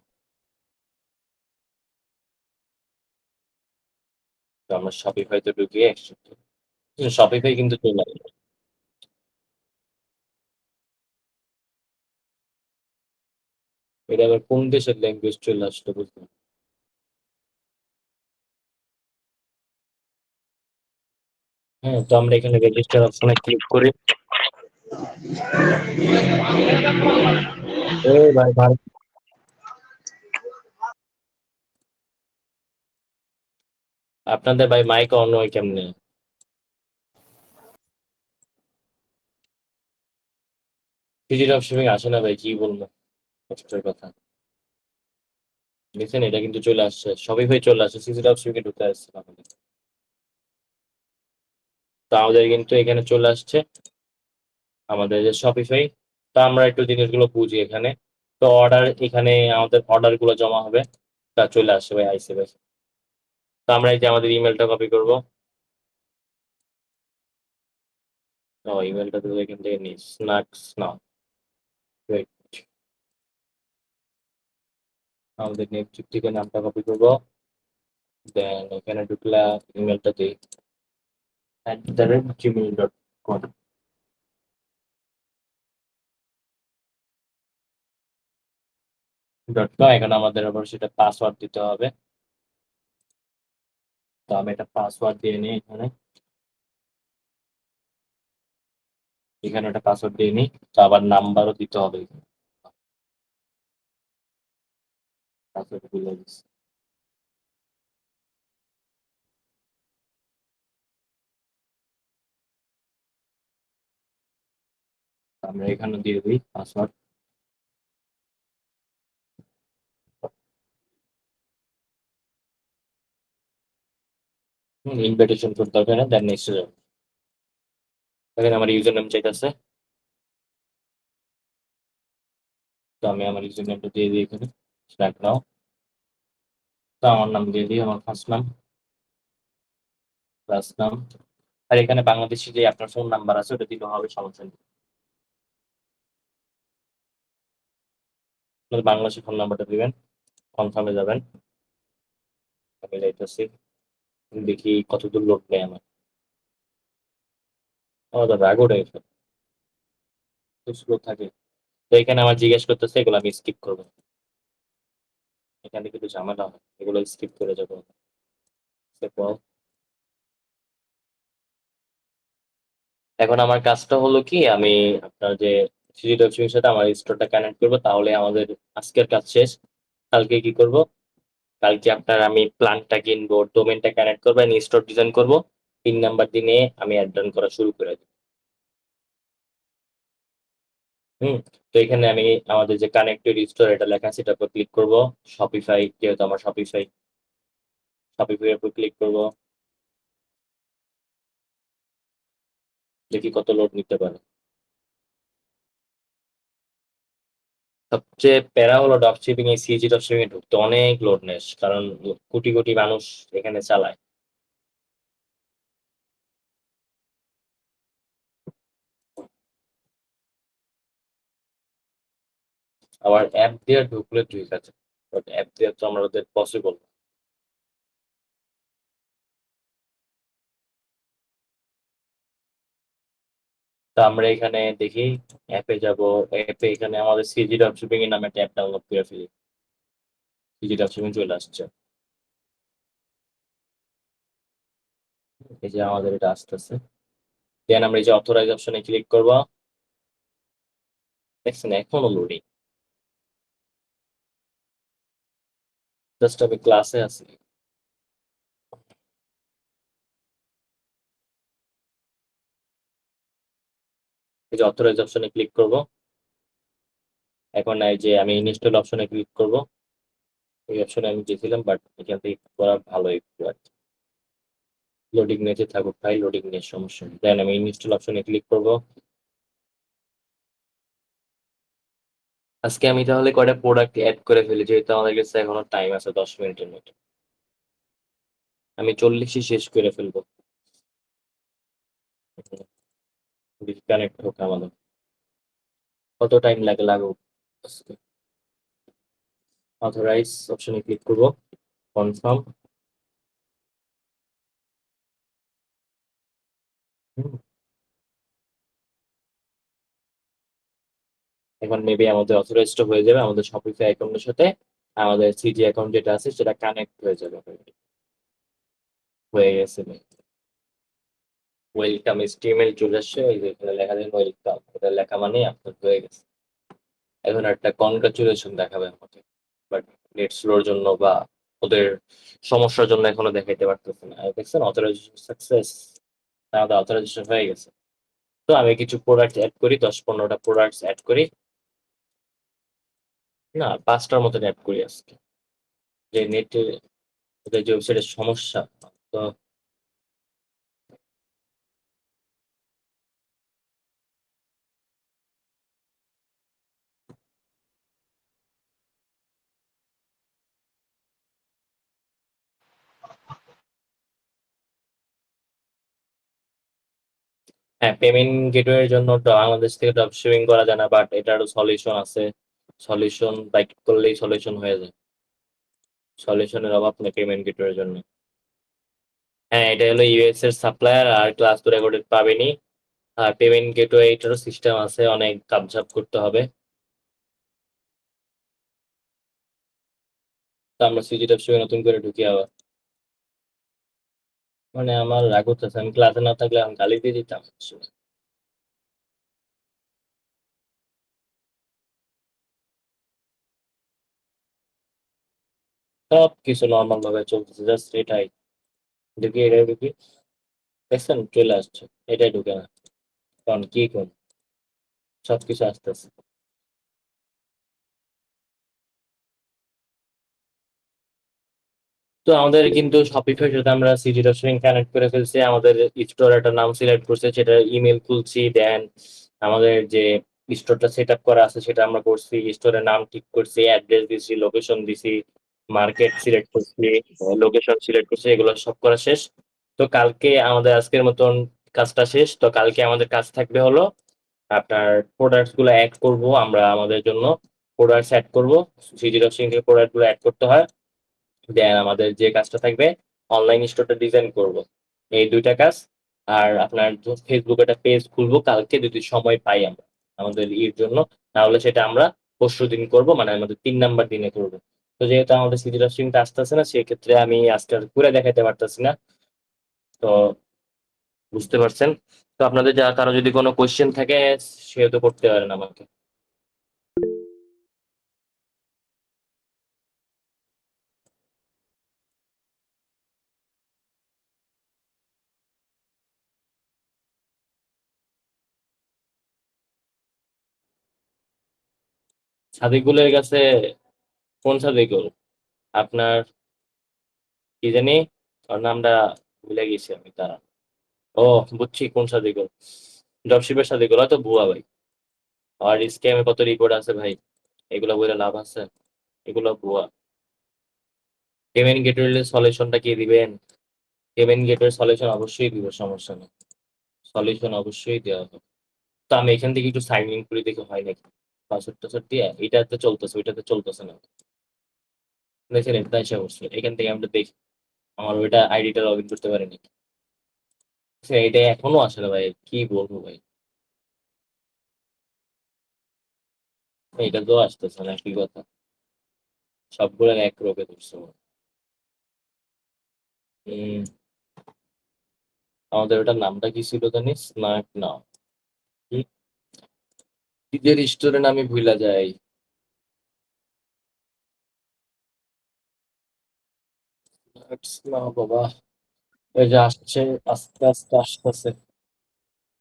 তো আমরা শপিফাইতে ঢুকিয়ে একসাথে শপিফাই কিন্তু চলে আসবে। এটা আবার কোন দেশের ল্যাঙ্গুয়েজ চলে আসলো বুঝতে। হ্যাঁ, তো আমরা এখানে রেজিস্টার অপশনে ক্লিক করি। এ ভাই ভাই, আপনাদের ভাই মাইক অন হয় কেমনে? ডিজিটাল শিপিং আসে না ভাই, কি বলবো, কষ্টের কথা। দেখছেন এটা কিন্তু চলে আসছে, সবই হয়ে চলে আসছে, সিসি টপসকে ঢুকে আসছে আমাদের। তো আমাদের কিন্তু এখানে চলে আসছে আমাদের যে শপিফাই। তো আমরা একটু জিনিসগুলো বুঝি এখানে। তো অর্ডার, এখানে আমাদের অর্ডার গুলো জমা হবে, তা চলে আসছে ভাই আইসে ভাই। তো আমরা এই যে আমাদের ইমেলটা কপি করব। ও ইমেলটা তো এখান থেকে নিই, স্ন্যাক্স না, ওয়েট, আমাদের নেম থেকে নামটা কপি করব, দেন এখানে ঢুকলা ইমেলটা দিই @gmail.com। এখন আমাদের আবার সেটা পাসওয়ার্ড দিতে হবে। তো আমি একটা পাসওয়ার্ড দিয়ে নিই এখানে, এখানে একটা পাসওয়ার্ড দিয়ে নিই। তো আবার নাম্বারও দিতে হবে, পাসওয়ার্ড ভুলে গেছি। আমরা এখানে দিয়ে দিই পাসওয়ার্ড। ইনভিটেশন করতে হবে না, দেন নেক্সট যাবো। এখানে আমার ইউজার নেম চাইতেছে, তো আমি আমার ইউজার নেমটা দিয়ে দিই এখানে, স্টার্ট নাও। তো আমার নাম দিয়ে দিই, আমার ফার্স্ট নাম, লাস্ট নাম। আর এখানে বাংলাদেশি যে আপনার ফোন নাম্বার আছে ওটা দিতে হবে, সমস্যা নেই। আপনার বাংলাদেশি ফোন নাম্বারটা দিবেন, কনফার্মে যাবেন। আমি যাইতেছি, দেখি কতদূর লোড নেয় আমার। আমার তো রাগ উঠে গেছে, তো স্লো থাকে। তো এখানে আমার জিজ্ঞেস করতেছে, এগুলো আমি স্কিপ করবো। এখানে কিন্তু ঝামেলা হয়, এগুলো স্কিপ করে যাবো। তারপর এখন আমার কাজটা হলো কি, আমি আপনার যে সিজি ডটসিং এর সাথে আমার স্টোরটা কানেক্ট করবো, তাহলে আমাদের আজকের কাজ শেষ। কালকে কি করব, কালকে আপনার আমি প্ল্যানটা কিনবো, ডোমেনটা কানেক্ট করবো, স্টোর ডিজাইন করবো। 3 নাম্বার দিনে আমি অ্যাড রান করা শুরু করে দিই। হুম। তো এখানে আমি আমাদের যে কানেক্টেড স্টোর এটা লেখা আছে, এটার উপর ক্লিক করবো। শপিফাই, যেহেতু আমার শপিফাই, শপিফাই এর উপর ক্লিক করবো। দেখি কত লোড নিতে পারে। সবচেয়ে প্যারা হলো ড্রপশিপিং, এই সিজি ড্রপশিপিং এ ঢুকতে অনেক লোড নেস, কারণ কোটি কোটি মানুষ এখানে চালায়। আবার অ্যাপ দিয়ে ঢুকলে ঠিক আছে, বাট অ্যাপ দিয়ে তো আমাদের পসিবল। তো আমরা এখানে দেখি, অ্যাপে যাব। অ্যাপে এখানে আমাদের সিজি ড্রপশিপিং এর নামে একটা অ্যাপ ডাউনলোড করে ফেলি। সিজি ড্রপশিপিং চলে আসছে, এই যে আমাদের এটা আসতেছে। দেন আমরা এই যে অথরাইজ অপশনে ক্লিক করব। দেখছেন এখনো লোডিং, জাস্ট আমি ক্লাসে আছি। এই যে অথরাইজ অপশনে ক্লিক করব। এখন এই যে আমি ইনস্টল অপশনে ক্লিক করব। এই অপশনে আমি গেছিলাম, বাট এখান থেকে করা ভালো একটু আর কি। লোডিং নিতে থাকুক ভাই, লোডিং নিয়ে সমস্যা নেই। দেন আমি ইনস্টল অপশনে ক্লিক করব। আজকে আমি তাহলে কয়টা প্রোডাক্ট অ্যাড করে ফেলি, যেহেতু আমাদের কাছে এখনো টাইম আছে 10 মিনিটের মতো। আমি 40ই শেষ করে ফেলবো। কানেক্ট হোক আমাদের, কত টাইম লাগে লাগুক। অথরাইজ অপশনে ক্লিক করব, কনফার্ম। এখন মেবি আমাদের অথরাইজড হয়ে যাবে, আমাদের শপিফাই অ্যাকাউন্টের সাথে আমাদের সিজি অ্যাকাউন্ট যেটা আছে সেটা কানেক্ট হয়ে যাবে। হয়ে গেছে, ওয়েলকাম স্টিমেল চলে আসছে, ওই যে এখানে লেখা দেন ওয়েলকাম, এটা লেখা মানে আপনার হয়ে গেছে। এখন একটা কনগ্রাচুলেশন দেখাবে আমাকে, বাট নেট স্লোর জন্য বা ওদের সমস্যার জন্য এখনো দেখাইতে পারতেছে না। দেখছেন অথরাইজেশন সাকসেস, আমাদের অথরাইজেশন হয়ে গেছে। তো আমি কিছু প্রোডাক্ট অ্যাড করি, 10-15টা প্রোডাক্টস অ্যাড করি, না 5টার মতন অ্যাড করি আজকে। যে নেটে ওদের যে ওয়েবসাইটের সমস্যা। তো হ্যাঁ, পেমেন্ট গেটওয়ের জন্য বাংলাদেশ থেকে ড্রপ শিপিং করা যায় না, বাট এটারও সলিউশন আছে। সলিউশন বাইক করলেই সলিউশন হয়ে যায়। সলিউশনের অভাব নেই পেমেন্ট গেটওয়ের জন্য। হ্যাঁ, এটা হলো ইউএস এর সাপ্লায়ার, আর ক্লাস তো রেকর্ডেড পাবেনি। আর পেমেন্ট গেটওয়ে এটারও সিস্টেম আছে, অনেক কাপঝাপ করতে হবে। তো আমরা সিজি ড্রপ শিপিং নতুন করে ঢুকি আবার। মানে আমার রাগ হচ্ছে, আমি ক্লাসে না থাকলে আমি গালি দিয়ে দিতাম আসলে। সব কিছু নর্মাল ভাবে চলতেছে, জাস্ট এটাই ঢুকি, এটাই ঢুকি, দেখছেন চলে আসছে, এটাই ঢুকে না, কারণ কি কোন সবকিছু আসতেছে। তো আমাদের কিন্তু শপিফাই সাথে আমরা সিজি ডটশপিং কানেক্ট করে ফেলছি, আমাদের স্টোর একটা নাম সিলেক্ট করছে, সেটা ইমেল খুলছি, দেন আমাদের যে স্টোরটা সেট আপ করা আছে সেটা আমরা করছি, স্টোরের নাম ঠিক করছি, অ্যাড্রেস দিছি, লোকেশন দিছি, মার্কেট সিলেক্ট করছি, লোকেশন সিলেক্ট করছি, এগুলো সব করা শেষ। তো কালকে আমাদের আজকের মতন কাজটা শেষ। তো কালকে আমাদের কাজ থাকবে হলো আপনার প্রোডাক্টস গুলো অ্যাড করব আমরা আমাদের জন্য, প্রোডাক্টস অ্যাড করব, সিজি ডটশপিং থেকে প্রোডাক্ট গুলো অ্যাড করতে হয়। দেন আমাদের যে কাজটা থাকবে অনলাইন স্টোরটা ডিজাইন করব, এই দুইটা কাজ। আর আপনার ফেসবুক একটা পেজ খুলবো কালকে যদি সময় পাই আমরা আমাদের এর জন্য, তাহলে সেটা আমরা পরশু দিন করবো, মানে আমাদের 3 নাম্বার দিনে করবো। তো যেহেতু আমাদের সিটি রস্টিংটা আসতেছে না, সেক্ষেত্রে আমি আজকে আর ঘুরে দেখাতে পারতেছি না। তো বুঝতে পারছেন। তো আপনাদের যা কারো যদি কোনো কোয়েশ্চেন থাকে সেহেতু করতে পারেন আমাকে। সাদিকুলের কাছে? কোন সাদিকুল? আপনার কি জানি, ওর নামটা ভুলে গেছি আমি, তারা। ও, বুঝছি কোন সাদিকুল, ড্রপশিপের সাদিকুল, হয়তো ভুয়া ভাই। আর স্ক্যামে কত রিপোর্ট আছে ভাই, এগুলো বলে লাভ আছে? এগুলো ভুয়া। পেমেন্ট গেটওয়ে সলিউশনটা কি দিবেন? পেমেন্ট গেটওয়ে সলিউশন অবশ্যই দিব, সমস্যা নেই, সলিউশন অবশ্যই দেওয়া হবে। তো আমি এখান থেকে একটু সাইন ইন করে দেখে হয় নাকি, পাসওয়ার্ড টাসওয়ার্ড দিয়ে, এটাতে চলতেছে ওইটাতে চলতেছে না, দেখেন এটা এসে বসছে, এখান থেকে আমরা দেখি আমার ওইটা আইডিটা লগ ইন করতে পারিনি। এটা এখনো আসে না ভাই, কি বলবো ভাই, এটা তো আসতেছে না, কি কথা, সবগুলো এক রোগে ধরছে। হম, আমাদের ওটার নামটা কি ছিল জানি, স্মার্ট না কি, ঈদের স্টোরের আমি ভুলা যাই। না বাবা, এই যে আসছে, আস্তে আস্তে আসতেছে।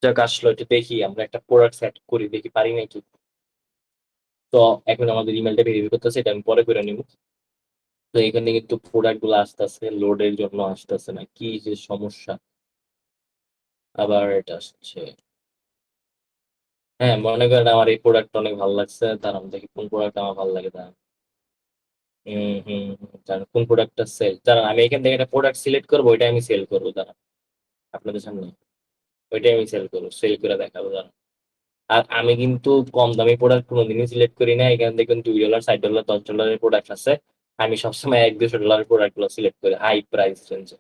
যাক আসলো, এটা দেখি আমরা একটা প্রোডাক্ট সেট করি, দেখি পারি নাকি। তো এখন আমাদের ইমেলটা ভেরিফাই করতেছে, এটা আমি পরে করে নিব। তো এখানে কিন্তু প্রোডাক্ট গুলো আসতেছে, লোডের জন্য আসতেছে না, কি যে সমস্যা। আবার এটা আসছে। হ্যাঁ, মনে করেন আমার এই প্রোডাক্ট অনেক ভালো লাগছে, তার আমি দেখি কোন প্রোডাক্ট আমার ভালো লাগে তার। হম হম, জানেন কোন প্রোডাক্টটা সেল, জানেন আমি এখান থেকে একটা প্রোডাক্ট সিলেক্ট করবো, ওইটা আমি সেল করবো দাঁড়ান আপনাদের সামনে, ওইটাই আমি সেল করবো, সেল করে দেখাবো দাঁড়ান। আর আমি কিন্তু কম দামি প্রোডাক্ট কোনোদিনই সিলেক্ট করি না, এখান থেকে $2, $5, $10 প্রোডাক্ট আছে। আমি সবসময় $100-200 প্রোডাক্ট গুলো সিলেক্ট করি হাই প্রাইস রেঞ্জে।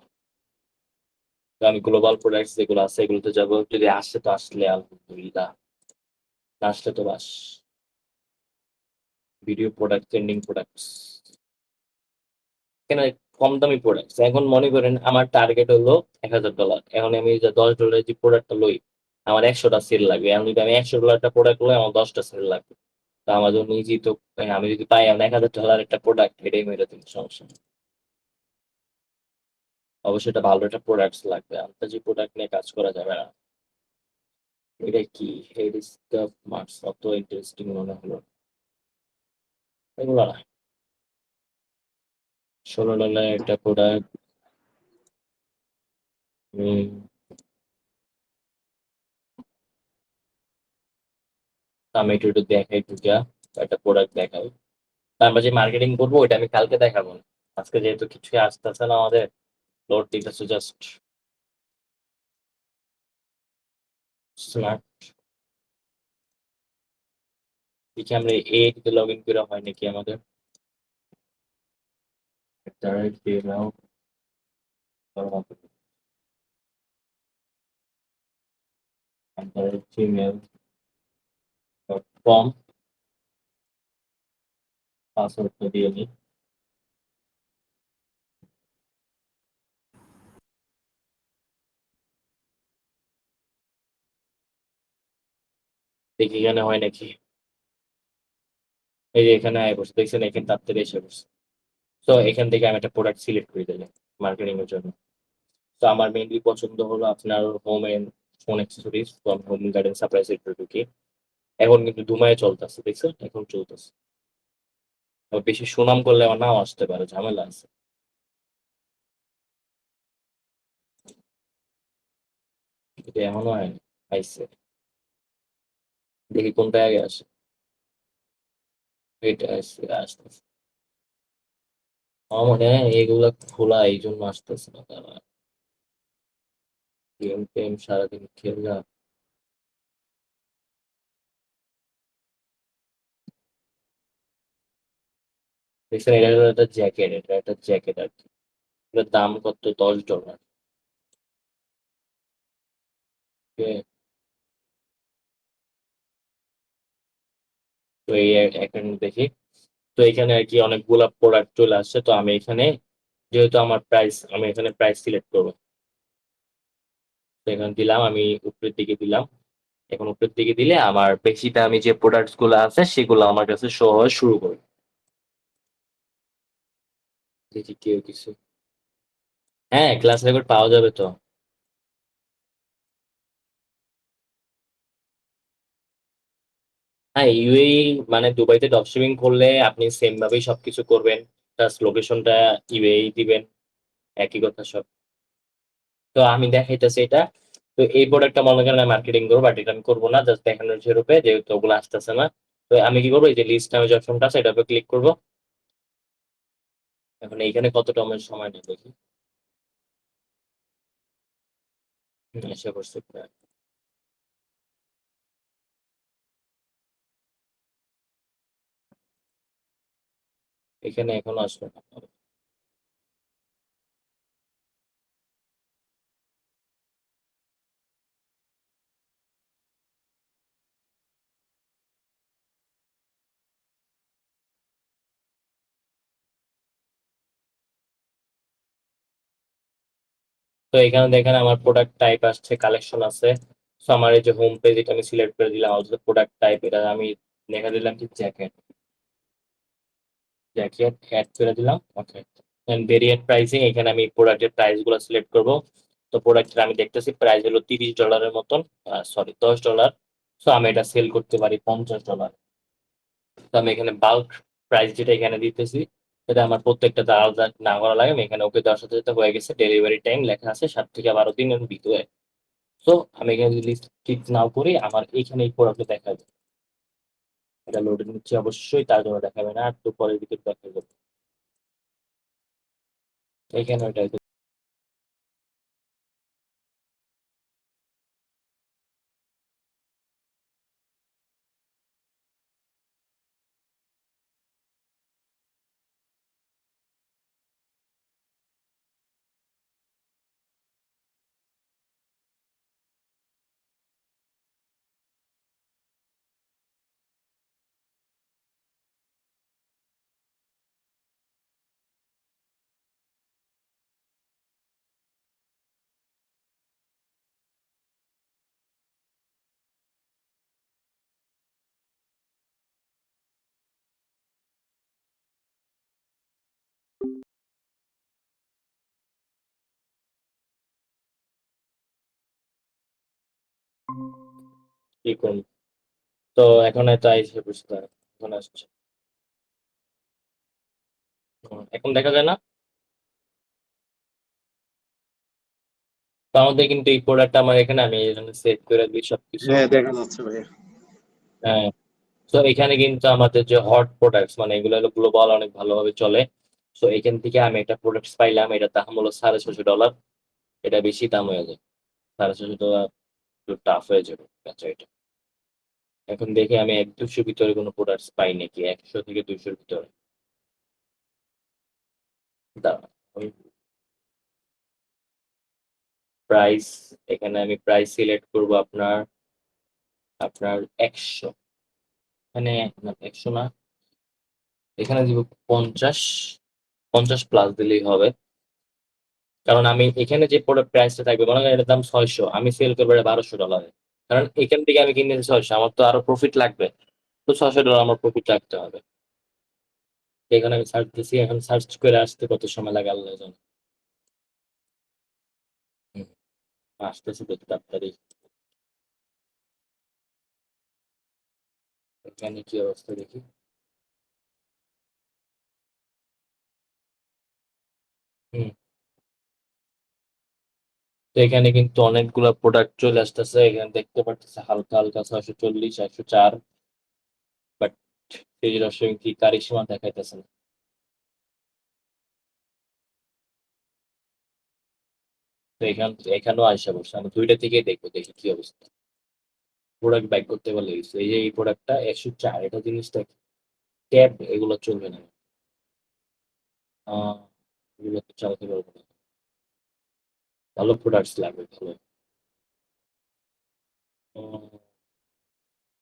তো আমি গ্লোবাল প্রোডাক্টস যেগুলো আছে এগুলোতে যাবো, যদি আসে তো আসলে আলহামদুলিল্লাহ, না আসলে তো বাস। ভিডিও প্রোডাক্ট, ট্রেন্ডিং প্রোডাক্টস, কেন কম দামি প্রোডাক্টস, এখন মনে করেন আমার টার্গেট হলো $1000, এখন আমি যে $10 যে প্রোডাক্টটা লই, আমার 100টা সেল লাগবে, এখন যদি আমি $100 একটা প্রোডাক্ট লই আমার 10টা সেল লাগবে। তো আমার জন্য ইজি তো, আমি যদি পাই আমার $1000 একটা প্রোডাক্ট, এটাই মেরে দিন, সমস্যা নেই। অবশ্যই এটা ভালো একটা প্রোডাক্টস লাগবে, আমরা যে প্রোডাক্ট নিয়ে কাজ করা যাবে না। এটা কি হেড স্কার্ফ মার্কস, অত ইন্টারেস্টিং মনে হলো, এগুলো না। $16 একটা প্রোডাক্ট। আমি একটু দেখাই ঢুকা একটা প্রোডাক্ট দেখাই, তারপর যে মার্কেটিং করবো ওইটা আমি কালকে দেখাবো না। আজকে যেহেতু কিছুই আসতেছে না আমাদের, লোড দিতেছে জাস্ট স্মার্ট। দেখি আমরা এইটিতে লগ ইন করা হয় নাকি আমাদের। gmail.com পাসওয়ার্ডটা দিয়ে নিই। দেখি এখানে হয় নাকি। এই যে এখানে আয় বসে দেখছেন, এখানে তার থেকে এসে বসে। তো এখান থেকে আমি একটা প্রোডাক্ট সিলেক্ট করে দিলাম মার্কেটিং এর জন্য। তো আমার মেইনলি পছন্দ হলো আপনার হোম এন্ড ফোন অ্যাক্সেসরিজ, তো আমি হোম গার্ডেন সাপ্লাই সেক্টর ঢুকি। এখন কিন্তু ধুমায় চলতেছে, দেখছেন এখন চলতেছে। বেশি সুনাম করলে আমার নাও আসতে পারে, ঝামেলা আছে। এটা এমনও হয় আইসে, দেখি কোনটা আগে আসে। এটা আসছে আসতেছে, আমার মনে হয় এগুলা খোলা এই জন্য আসতেছে না। তারা গেম টেম সারাদিন খেললা। দেখছেন এটা হলো একটা জ্যাকেট, এটা একটা জ্যাকেট আর কি। এটার দাম কত? $10। Okay, তো এই এখানে দেখি, তো এখানে আর কি অনেকগুলা প্রোডাক্ট চলে আসছে। তো আমি এখানে যেহেতু আমার প্রাইস, আমি এখানে প্রাইস সিলেক্ট করবো। তো এখানে দিলাম, আমি উপরের দিকে দিলাম। এখন উপরের দিকে দিলে আমার বেশি দামি যে প্রোডাক্টস গুলো আছে সেগুলো আমার কাছে শো হওয়া শুরু করে। দেখি কেউ কিছু, হ্যাঁ ক্লাস রেকর্ড পাওয়া যাবে তো। হ্যাঁ ইউএই মানে দুবাইতে ড্রপ শিপিং করলে আপনি সেম ভাবেই সবকিছু করবেন, প্লাস লোকেশনটা ইউএই দিবেন, একই কথা সব। তো আমি দেখাইতেছি এটা। তো এই প্রোডাক্টটা মনে করেন মার্কেটিং করবো, বাট এটা আমি করবো না, জাস্ট দেখানোর রূপে, যেহেতু ওগুলো আসতেছে না। তো আমি কি করবো, এই যে লিস্ট নামে যে অপশনটা আছে এটার উপর ক্লিক করবো। এখন এইখানে কতটা আমার সময় নেই দেখি। এসে পড়ছে প্রায়। এখানে এখনো আসলো না। তো এখানে দেখেন আমার প্রোডাক্ট টাইপ আসছে, কালেকশন আছে। তো আমার এই যে হোম পেজ, এটা আমি সিলেক্ট করে দিলাম, অথবা প্রোডাক্ট টাইপ এটা আমি লেখা দিলাম কি জ্যাকেট। জ্যাকেট অ্যাড করে দিলাম, ওকে। ভেরিয়েন্ট প্রাইসিং, এখানে আমি প্রোডাক্টের প্রাইস গুলো সিলেক্ট করব। তো প্রোডাক্টের আমি দেখতেছি প্রাইস হলো $30 মতন, সরি $10। তো আমি এটা সেল করতে পারি $50। তো আমি এখানে বাল্ক প্রাইস যেটা এখানে দিতেছি, এটা আমার প্রত্যেকটা আলাদা না করা লাগে। আমি এখানে ওকে দেওয়ার সাথে সাথে হয়ে গেছে। ডেলিভারি টাইম লেখা আছে 7 থেকে 12 দিনের ভিতরে। তো আমি এখানে যদি লিস্ট ক্লিক নাও করি, আমার এইখানে এই প্রোডাক্ট দেখা যাবে। এটা লোডে নিচ্ছে অবশ্যই, তার জন্য দেখাবে না, একটু পরের দিকে দেখা যাবে। এইখানে ওইটা কি করুন। তো এখন এত আইসে বুঝতে এখন আসছে। এখন দেখা যায় না। তার মধ্যে কিন্তু এই প্রোডাক্টটা আমার এখানে আমি সেভ করে দিই সবকিছু। হ্যাঁ দেখা যাচ্ছে ভাইয়া। হ্যাঁ, তো এখানে কিন্তু আমাদের যে হট প্রোডাক্টস মানে এগুলো হলো গ্লোবাল অনেক ভালোভাবে চলে। তো এখান থেকে আমি একটা প্রোডাক্টস পাইলাম, এটা দাম হলো $650। এটা বেশি দাম হয়ে যায়, $650 একটু টাফ হয়ে যাবে বেচা এটা। এখন দেখি আমি 100-200 ভিতরে কোনো প্রোডাক্টস পাই নাকি, 100 থেকে 200 ভিতরে। দাঁড়ান, ওই প্রাইস, এখানে আমি প্রাইস সিলেক্ট করব আপনার আপনার 100, এখানে না 100 না, এখানে দিব 50, 50 প্লাস দিলেই হবে। কারণ আমি এখানে যে প্রোডাক্ট প্রাইসটা থাকবে মনে করেন এটার দাম 600, আমি সেল করবো এটা $1200। কারণ এখান থেকে আমি কিনেছি 600, আমার তো আরো প্রফিট লাগবে, তো $600 আমার প্রফিট রাখতে হবে। এখানে আমি সার্চ দিচ্ছি, এখন সার্চ করে আসতে কত সময় লাগে আল্লাহ জানে। হুম, আসতেছি দেখতে তাড়াতাড়ি। এখানে কি অবস্থা দেখি। হুম, তো এখানে কিন্তু অনেকগুলা প্রোডাক্ট চলে আসতেছে, এখানে দেখতে পাচ্ছি হালকা হালকা 640, 104, বাট সেই রসে কি কারিশমা দেখাইতেছে না। তো এখানেও আইসা বসে, আমি দুইটা থেকেই দেখবো দেখি কি অবস্থা। প্রোডাক্ট বাইক করতে পারলে এই যে এই প্রোডাক্টটা 104, এটা জিনিসটা ট্যাব এগুলো চলবে না। আহ, এগুলো তো চালাতে পারবো না, ভালো প্রোডাক্টস লাগবে ভালো।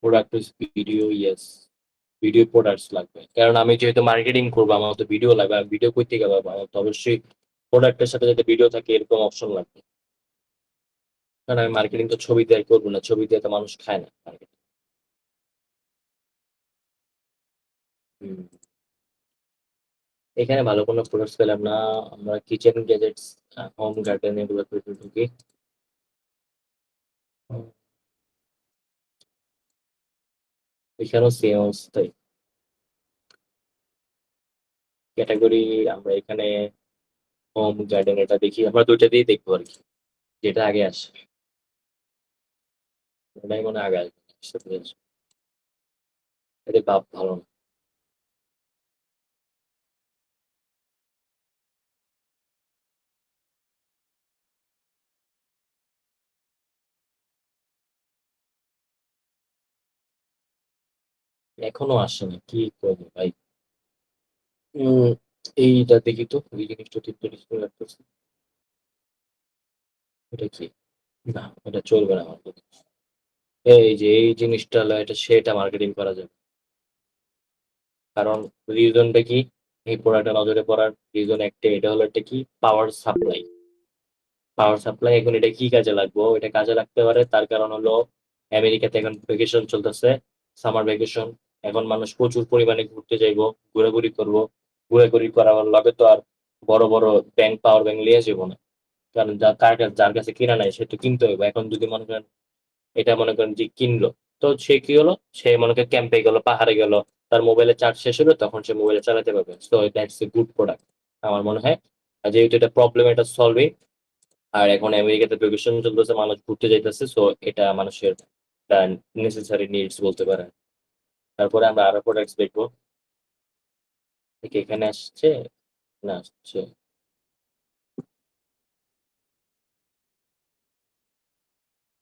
Product video, yes, video products লাগবে, কারণ আমি যেহেতু মার্কেটিং করবো আমার তো ভিডিও লাগবে, আর ভিডিও করতে গেলে আমার তো অবশ্যই প্রোডাক্টের সাথে যাতে ভিডিও থাকে এরকম অপশন লাগবে। কারণ আমি মার্কেটিং তো ছবি দিয়ে করবো না, ছবি দিয়ে তো মানুষ খায় না marketing। হুম, এখানে ভালো কোনো প্রোডাক্টস পেলাম না। আমরা কিচেন গ্যাজেটস, হোম গার্ডেন এগুলো ঢুকি। হুম, এখানেও সেম অবস্থায় ক্যাটাগরি। আমরা এখানে হোম গার্ডেন এটা দেখি, আমরা দুইটা দিয়েই দেখবো আর কি, যেটা আগে আসে ওটাই মনে হয় আগে আসবে, সাথে আসবে। এটা ভাব ভালো না। এখনো আসে না, কি করবো ভাই। উম, এইটা দেখি তো, এই জিনিসটা ঠিক করে রাখতেছি। এটা কি? না, এটা চলবে না আমার কাছে। এই যে এই জিনিসটা হলো, এটা সেটা মার্কেটিং করা যাবে। কারণ রিজনটা কি, এই প্রোডাক্টটা নজরে পড়ার রিজন একটা, এটা হলো একটা কি, পাওয়ার সাপ্লাই। পাওয়ার সাপ্লাই এখন এটা কি কাজে লাগবো, এটা কাজে লাগতে পারে তার কারণ হলো আমেরিকাতে এখন ভ্যাকেশন চলতেছে, সামার ভ্যাকেশন। এখন মানুষ প্রচুর পরিমাণে ঘুরতে যাইবো, ঘোরাঘুরি করবো। ঘোরাঘুরি করার লগে তো আর বড় বড় ব্যাংক, পাওয়ার ব্যাংক লিয়ে যাবো না। কারণ যার কাছে কিনা নাই সে তো কিনতে হবে। এখন যদি মনে করেন এটা মনে করেন যে কিনলো, তো সে কি হলো, সে মনে করেন ক্যাম্পে গেল, পাহাড়ে গেল, তার মোবাইলে চার্জ শেষ হলো, তখন সে মোবাইলে চালাতে পারবে। So that's a good product আমার মনে হয়। আর যেহেতু এটা প্রবলেম, এটা সলভিং। আর এখন আমেরিকাতে ভ্যাকেশন চলতেছে, মানুষ ঘুরতে যাইতেছে, সো এটা মানুষের নেসেসারি নিডস বলতে পারেন। তারপরে আমরা আরো প্রোডাক্টস দেখবো। ঠিক এখানে আসছে, না আসছে।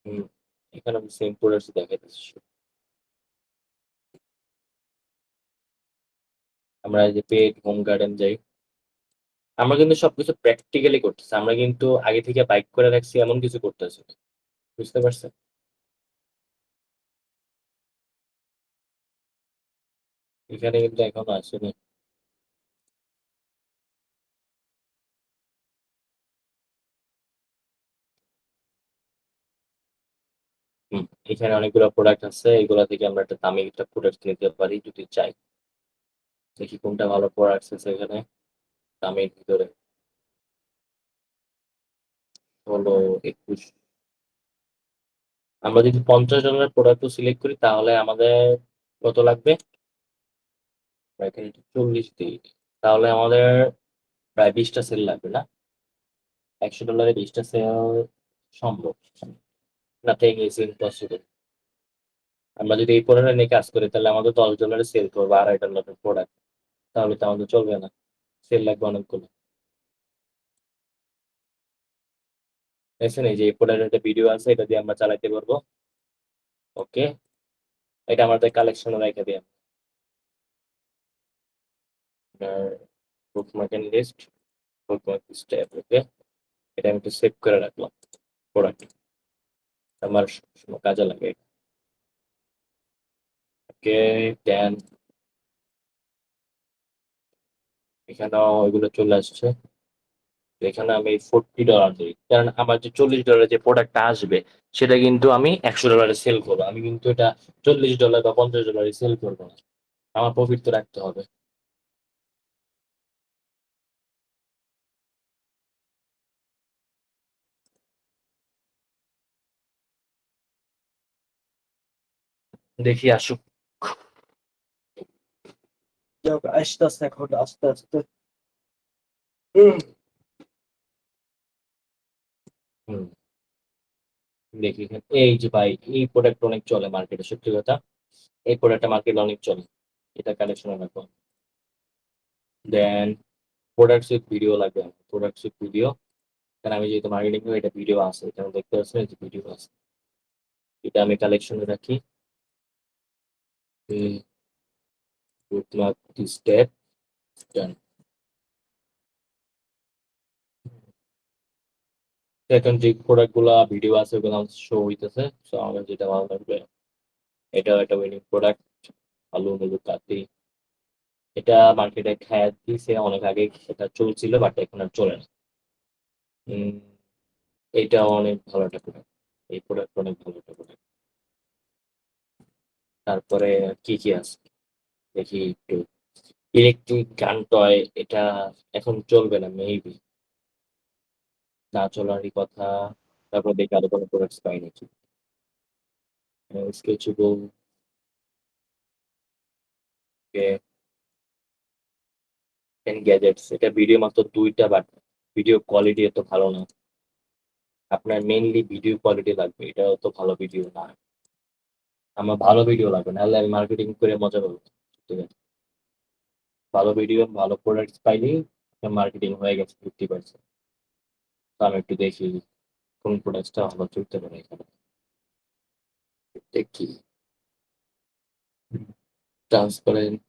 হম, এখানে সেম প্রোডাক্টস দেখাইতেছে। আমরা এই যে পেট হোম গার্ডেন যাই, আমরা কিন্তু সবকিছু প্র্যাকটিক্যালি করতেছি, আমরা কিন্তু আগে থেকে বাইক করে রাখছি এমন কিছু করতেছি না। বুঝতে পারছেন? এখানে কিন্তু এখনো আসেনি। হুম, এখানে অনেকগুলো প্রোডাক্ট আছে, এগুলা থেকে আমরা একটা দামি একটা প্রোডাক্ট নিতে পারি যদি চাই। দেখি কোনটা ভালো প্রোডাক্ট আছে এখানে দামের ভিতরে। হলো 21। আমরা যদি $50 প্রোডাক্ট সিলেক্ট করি তাহলে আমাদের কত লাগবে, এখানে 40 দিই, তাহলে আমাদের প্রায় 20টা সেল লাগবে না? $100 20টা সেল, সম্ভব। Nothing is impossible. আমরা যদি এই প্রোডাক্টটা নিয়ে কাজ করি তাহলে আমাদের $10 সেল করবো $2.5 প্রোডাক্ট, তাহলে তো আমাদের চলবে না, সেল লাগবে অনেকগুলো। দেখছেন এই যে এই প্রোডাক্টের একটা ভিডিও আছে, এটা দিয়ে আমরা চালাতে পারবো। ওকে, এটা আমাদের কালেকশনে রেখে দিই। আপনার বুকমার্কের লিস্ট, বুকমার্ক স্টেপ। ওকে, এটা আমি একটু সেভ করে রাখলাম। প্রোডাক্ট আমার সবসময় কাজে লাগে। ওকে, দেন এখানেও ওইগুলো চলে আসছে। এখানে আমি $40 দিই, কারণ আমার যে $40 যে প্রোডাক্টটা আসবে সেটা কিন্তু আমি $100 সেল করবো। আমি কিন্তু এটা $40 বা $50 সেল করবো না, আমার প্রফিট তো রাখতে হবে। দেখি আসুক। যাক, আসতেছে এখন আস্তে আস্তে। হুম, দেখি এখানে। এই যে ভাই, এই প্রোডাক্ট অনেক চলে মার্কেটে, সত্যি কথা। এই প্রোডাক্টটা মার্কেটে অনেক চলে, এটা কালেকশনে রাখো। দেন প্রোডাক্ট উইথ ভিডিও লাগবে, প্রোডাক্ট উইথ ভিডিও। কারণ আমি যেহেতু মার্কেটিং করি, এটা ভিডিও আছে, এখানে দেখতে পাচ্ছেন যে ভিডিও আছে, এটা আমি কালেকশনে রাখি। স্টেপ ডান। এখন যে প্রোডাক্ট গুলা ভিডিও আছে ওগুলো শো হইতেছে, তো আমার যেটা ভালো লাগবে, এটা একটা উইনিং প্রোডাক্ট। আলু মুলু কাতি, এটা মার্কেটে খায় দিছে অনেক আগে, এটা চলছিল বাট এখন আর চলে না। উম, এটা অনেক ভালো একটা প্রোডাক্ট, এই প্রোডাক্ট অনেক ভালো একটা প্রোডাক্ট। তারপরে কি কি আছে দেখি একটু। ইলেকট্রিক গান টয়, এটা এখন চলবে না মেবি, না চলারই কথা। তারপর দেখি আরো কোনো প্রোডাক্টস পাই নাকি। স্কেচেবল, গ্যাজেটস, এটা ভিডিও মাত্র 2টা, বাট ভিডিও কোয়ালিটি এত ভালো না। আপনার মেইনলি ভিডিও কোয়ালিটি লাগবে, এটা তো ভালো ভিডিও না। আমার ভালো ভিডিও লাগবে, নাহলে আমি মার্কেটিং করে মজা পাবো। ঠিক আছে, ভালো ভিডিও ভালো প্রোডাক্টস পাইলেই মার্কেটিং হয়ে গেছে 50%। তো আমি একটু দেখি কোন প্রোডাক্টসটা ভালো চলতে পারে এখানে। দেখি ট্রান্সপারেন্ট,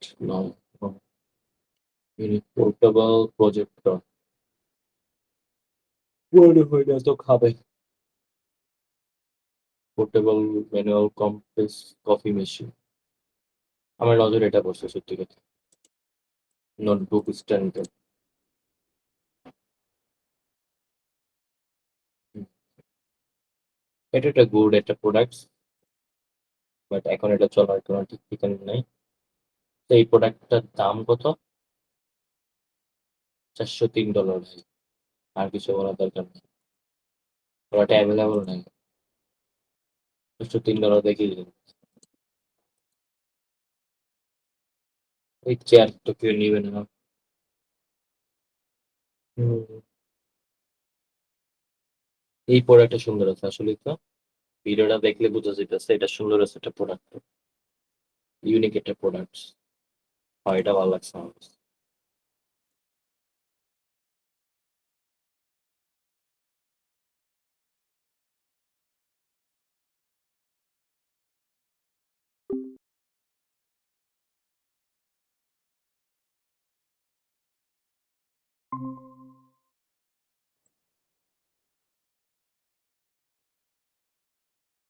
পোর্টেবল প্রজেক্টর, মনে হয় না তো খাবে। Portable manual compress coffee machine, আমার নজরে এটা পড়ছে সত্যি কথা। নোটবুক স্ট্যান্ড, এটা একটা গুড একটা প্রোডাক্ট, বাট এখন এটা চলার কোনো ঠিক ঠিকানা নেই। তো এই প্রোডাক্টটার দাম কত? $403। আর কিছু বলার দরকার নেই, ওটা অ্যাভেলেবল নেই। $403 দেখি। এই চেয়ার তো কেউ নিবে না। হুম, এই প্রোডাক্টটা সুন্দর আছে আসলে, তো ভিডিওটা দেখলে বোঝা যেতেছে এটা সুন্দর আছে একটা প্রোডাক্ট, ইউনিক একটা প্রোডাক্ট। হয়, এটা ভালো লাগছে আমার কাছে।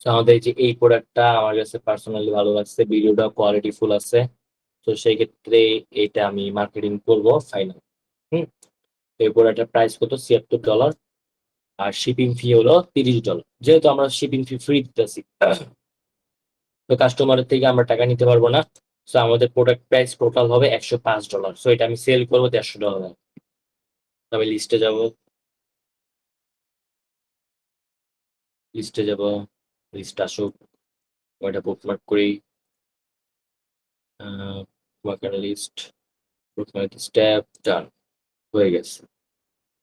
তো আমাদের এই যে এই প্রোডাক্টটা আমার কাছে পার্সোনালি ভালো লাগছে, ভিডিওটা কোয়ালিটি ফুল আছে। তো সেই ক্ষেত্রে এটা আমি মার্কেটিং করবো ফাইনাল। হুম, তো এই প্রোডাক্টের প্রাইস কত? $76। আর শিপিং ফি হলো $30, যেহেতু আমরা শিপিং ফি ফ্রি দিতেছি, তো কাস্টমারের থেকে আমরা টাকা নিতে পারবো না। তো আমাদের প্রোডাক্ট প্রাইস টোটাল হবে $105। সো এটা আমি সেল করবো $150। আমি লিস্টে যাব, লিস্টে যাব, লিস্ট আসুক, ওইটা বুকমার্ক করি। লিস্ট, বুকমার্ক স্টেপ ডান, হয়ে গেছে।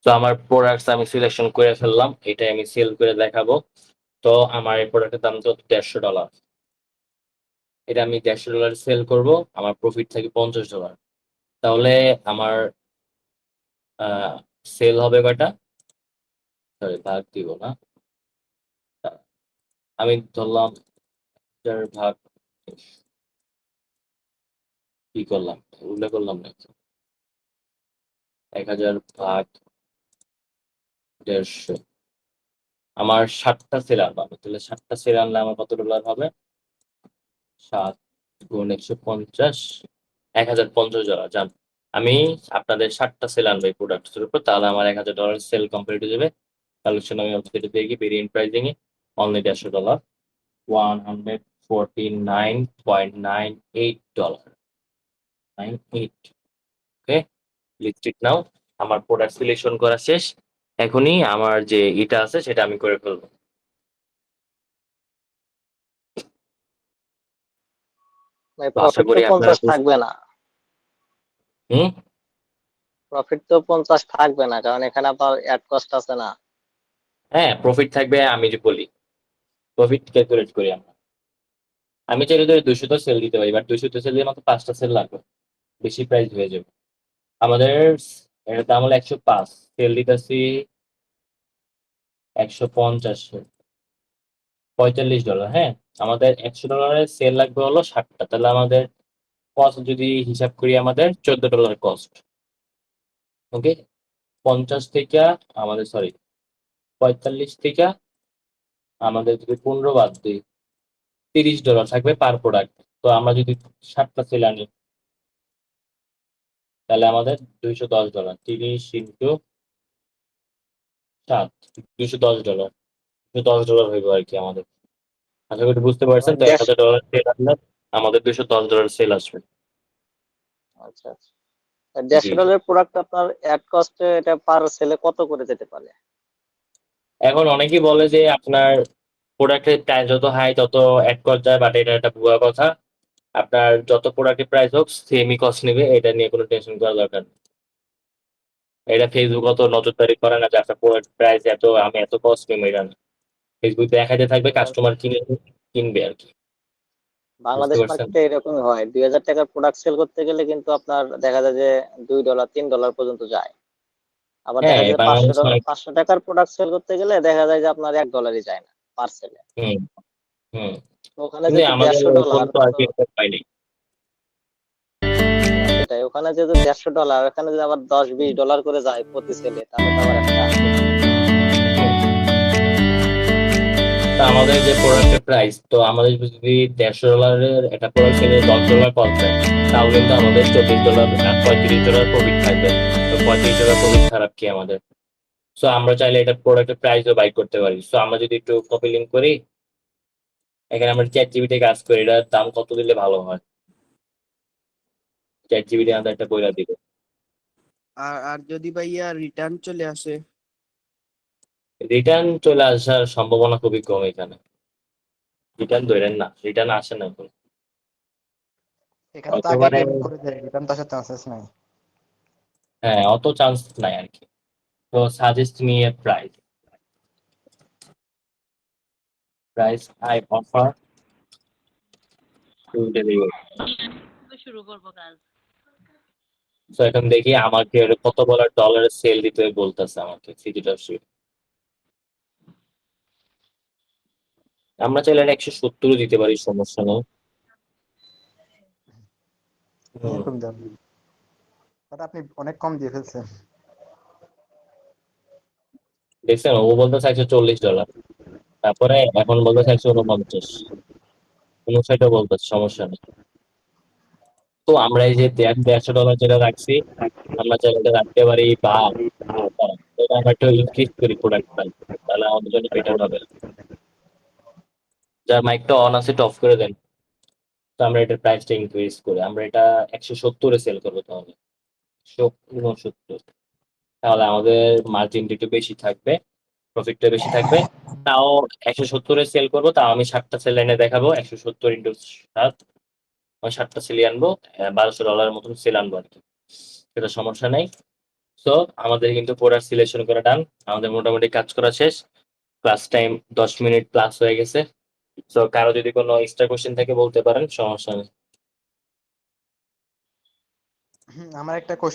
তো তো আমার প্রোডাক্টস আমি সিলেকশন করে ফেললাম, এটা আমি সেল করে দেখাবো। তো আমার এই প্রোডাক্টের দাম তো $150, এটা আমি $150 সেল করব, আমার প্রফিট থাকে $50। তাহলে আমার সেল হবে কয়টা, সরি ভাগ দিব না, আমি ধরলাম 1000 ভাগ কি করলাম, উল্লেখ করলাম না, 1000 ভাগ 150, আমার 7টা সেল আনবো আমি, তাহলে 7টা সেল আনলে আমার কত ডলার হবে, 7 গুণ 150, $1050। জান, আমি আপনাদের 7টা সেল আনবো এই প্রোডাক্টের উপর, তাহলে আমার $1000 সেল কমপ্লিট হয়ে যাবে। কালেকশন আমি ওয়েবসাইটে দেখি, variant pricing A only $150, $149.98, 98। Okay, listed নাও। আমার প্রোডাক্ট সিলেকশন করা শেষ, এখনই আমার যে এটা আছে সেটা আমি করে ফেলবো। ভাই তো আশা প্রফিট তো করি আপনারা 50 থাকবে না, হুম, প্রফিট তো 50 থাকবে না, কারণ এখানে আপনার অ্যাড কস্ট আছে না। হ্যাঁ প্রফিট থাকবে, আমি যে বলি প্রফিট ক্যালকুলেট করি আমরা, আমি চাইলে তো 200 তো সেল দিতে পারি, বাট 200 সেল দিয়ে মাত্র 5টা সেল লাগবে, বেশি প্রাইস হয়ে যাবে আমাদের। এর দাম হলো 105, সেল দিতেছি 150, $45। হ্যাঁ, আমাদের $100 সেল লাগবে হলো 60টা, তাহলে আমাদের কস্ট যদি হিসাব করি আমাদের $14 কস্ট। ওকে, 50 থেকে আমাদের সরি 45 থেকে আমাদের যদি 15 বাদ দিই, $30 থাকবে পার প্রোডাক্ট। তো আমরা যদি 7টা সেল আনি তাহলে আমাদের $210, 30 ইন্টু 7, $210, $210 হইব আর কি আমাদের। আশা করি বুঝতে পারছেন। তো দেড়, $1000 সেল আসলে আমাদের $210 সেল আসবে। আচ্ছা আচ্ছা, জি জি। $150 প্রোডাক্ট আপনার অ্যাড কস্টে এটা পার সেলে কত করে যেতে পারে? এখন অনেকেই বলে যে আপনার প্রোডাক্টের প্রাইস যত হাই তত অ্যাড কস্ট যায়, বাট এটা একটা ভুয়া কথা। আপনার যত প্রোডাক্টের প্রাইস হোক সেমই কস্ট নেবে, এটা নিয়ে কোনো টেনশন করার দরকার নেই। এটা ফেসবুক অত নজরদারি করে না যে আপনার প্রোডাক্ট প্রাইস এত, আমি এত কস্ট নেবো, এটা না। ফেসবুক দেখাতে থাকবে, কারণ কাস্টমার কিনে কিনবে আর কি। বুঝতে বাংলাদেশ পারছেন? মার্কেটে এরকমই হয়, 2000 টাকার প্রোডাক্ট সেল করতে গেলে কিন্তু আপনার দেখা যায় যে $2 $3 পর্যন্ত যায়। আবার হ্যাঁ দেখা যায় বাংলাদেশ মানে 500 টাকার প্রোডাক্ট সেল করতে গেলে দেখা যায় যে আপনার $1 যায় না পার্সেলে। হুম হুম, ওখানে কিন্তু যেহেতু আমাদের ওরকম $150, তো আর তো কি পাইনি। সেটাই, ওখানে যেহেতু $150, এখানে যদি আবার $10-20 করে যায় প্রতি সেলে, তাহলে তো আবার একটা তা আমাদের যে প্রোডাক্টের প্রাইস, তো আমাদের যদি $150 একটা প্রোডাক্ট সেলে $10 কস্ট দেয়, তাও কিন্তু আমাদের $40 $35 প্রফিট থাকবে। তো $35 প্রফিট খারাপ কি আমাদের? সো আমরা চাইলে এটা প্রোডাক্টের প্রাইসও বাই করতে পারি। সো আমরা যদি একটু কপি লিঙ্ক করি, এখানে আমরা চ্যাট জিপিটি কাজ করি, এটার দাম কত দিলে ভালো হয়, চ্যাট জিপিটি আমাদের একটা বইলা দিবে। আর আর যদি ভাইয়া রিটার্ন চলে আসে? রিটার্ন চলে আসার সম্ভাবনা খুবই কম এখানে, রিটার্ন ধরেন না, রিটার্ন আসে না এখন। এখানে তো আগেই একেবারে পেমেন্ট করে দেয়, রিটার্ন তো আসার চান্সেস নাই। হ্যাঁ, অত চান্স নাই আর কি। তো suggest me a price, price I offer to delivery. শুরু করবো কাজ। তো এখন দেখি আমাকে কত ডলারের সেল দিতে বলতেছে আমাকে সিটিটার। আমরা চাইলে 170 দিতে পারি, সমস্যা নেই। হুম, এরকম দাম, বাট আপনি অনেক কম দিয়ে ফেলছেন। দেখছেন ও বলতে চাইছে $40, তারপরে এখন বলতে চাইছে 49, 59ও বলতেছে, সমস্যা নেই। তো আমরা এই যে $150 যেটা রাখছি, আমরা চাইলে এটা রাখতে পারি, বা এটা আমরা একটু ইনক্রিজ করি প্রোডাক্ট প্রাইস, তাহলে আমাদের জন্য বেটার হবে। যার মাইকটা অন আছে অফ করে দেন। তো আমরা এটার প্রাইসটা ইনক্রিজ করে আমরা এটা 170-এ সেল করবো, তাহলে 169, তাহলে আমাদের মার্জিনটা একটু বেশি থাকবে, প্রফিটটা বেশি থাকবে। তাও 170-এ সেল করবো, তাও আমি 7টা সেল এনে দেখাবো, 170 ইন্টু 7, আমি 7টা সেল আনবো, $1200 মতন সেল আনবো আর কি, সেটা সমস্যা নেই। সো আমাদের কিন্তু প্রোডাক্ট সিলেকশন করা ডান, আমাদের মোটামুটি কাজ করা শেষ। ক্লাস টাইম 10 মিনিট প্লাস হয়ে গেছে। সো কারো যদি কোনো এক্সট্রা কোশ্চেন থাকে বলতে পারেন, সমস্যা নেই। আমার একটা কোশ্চেন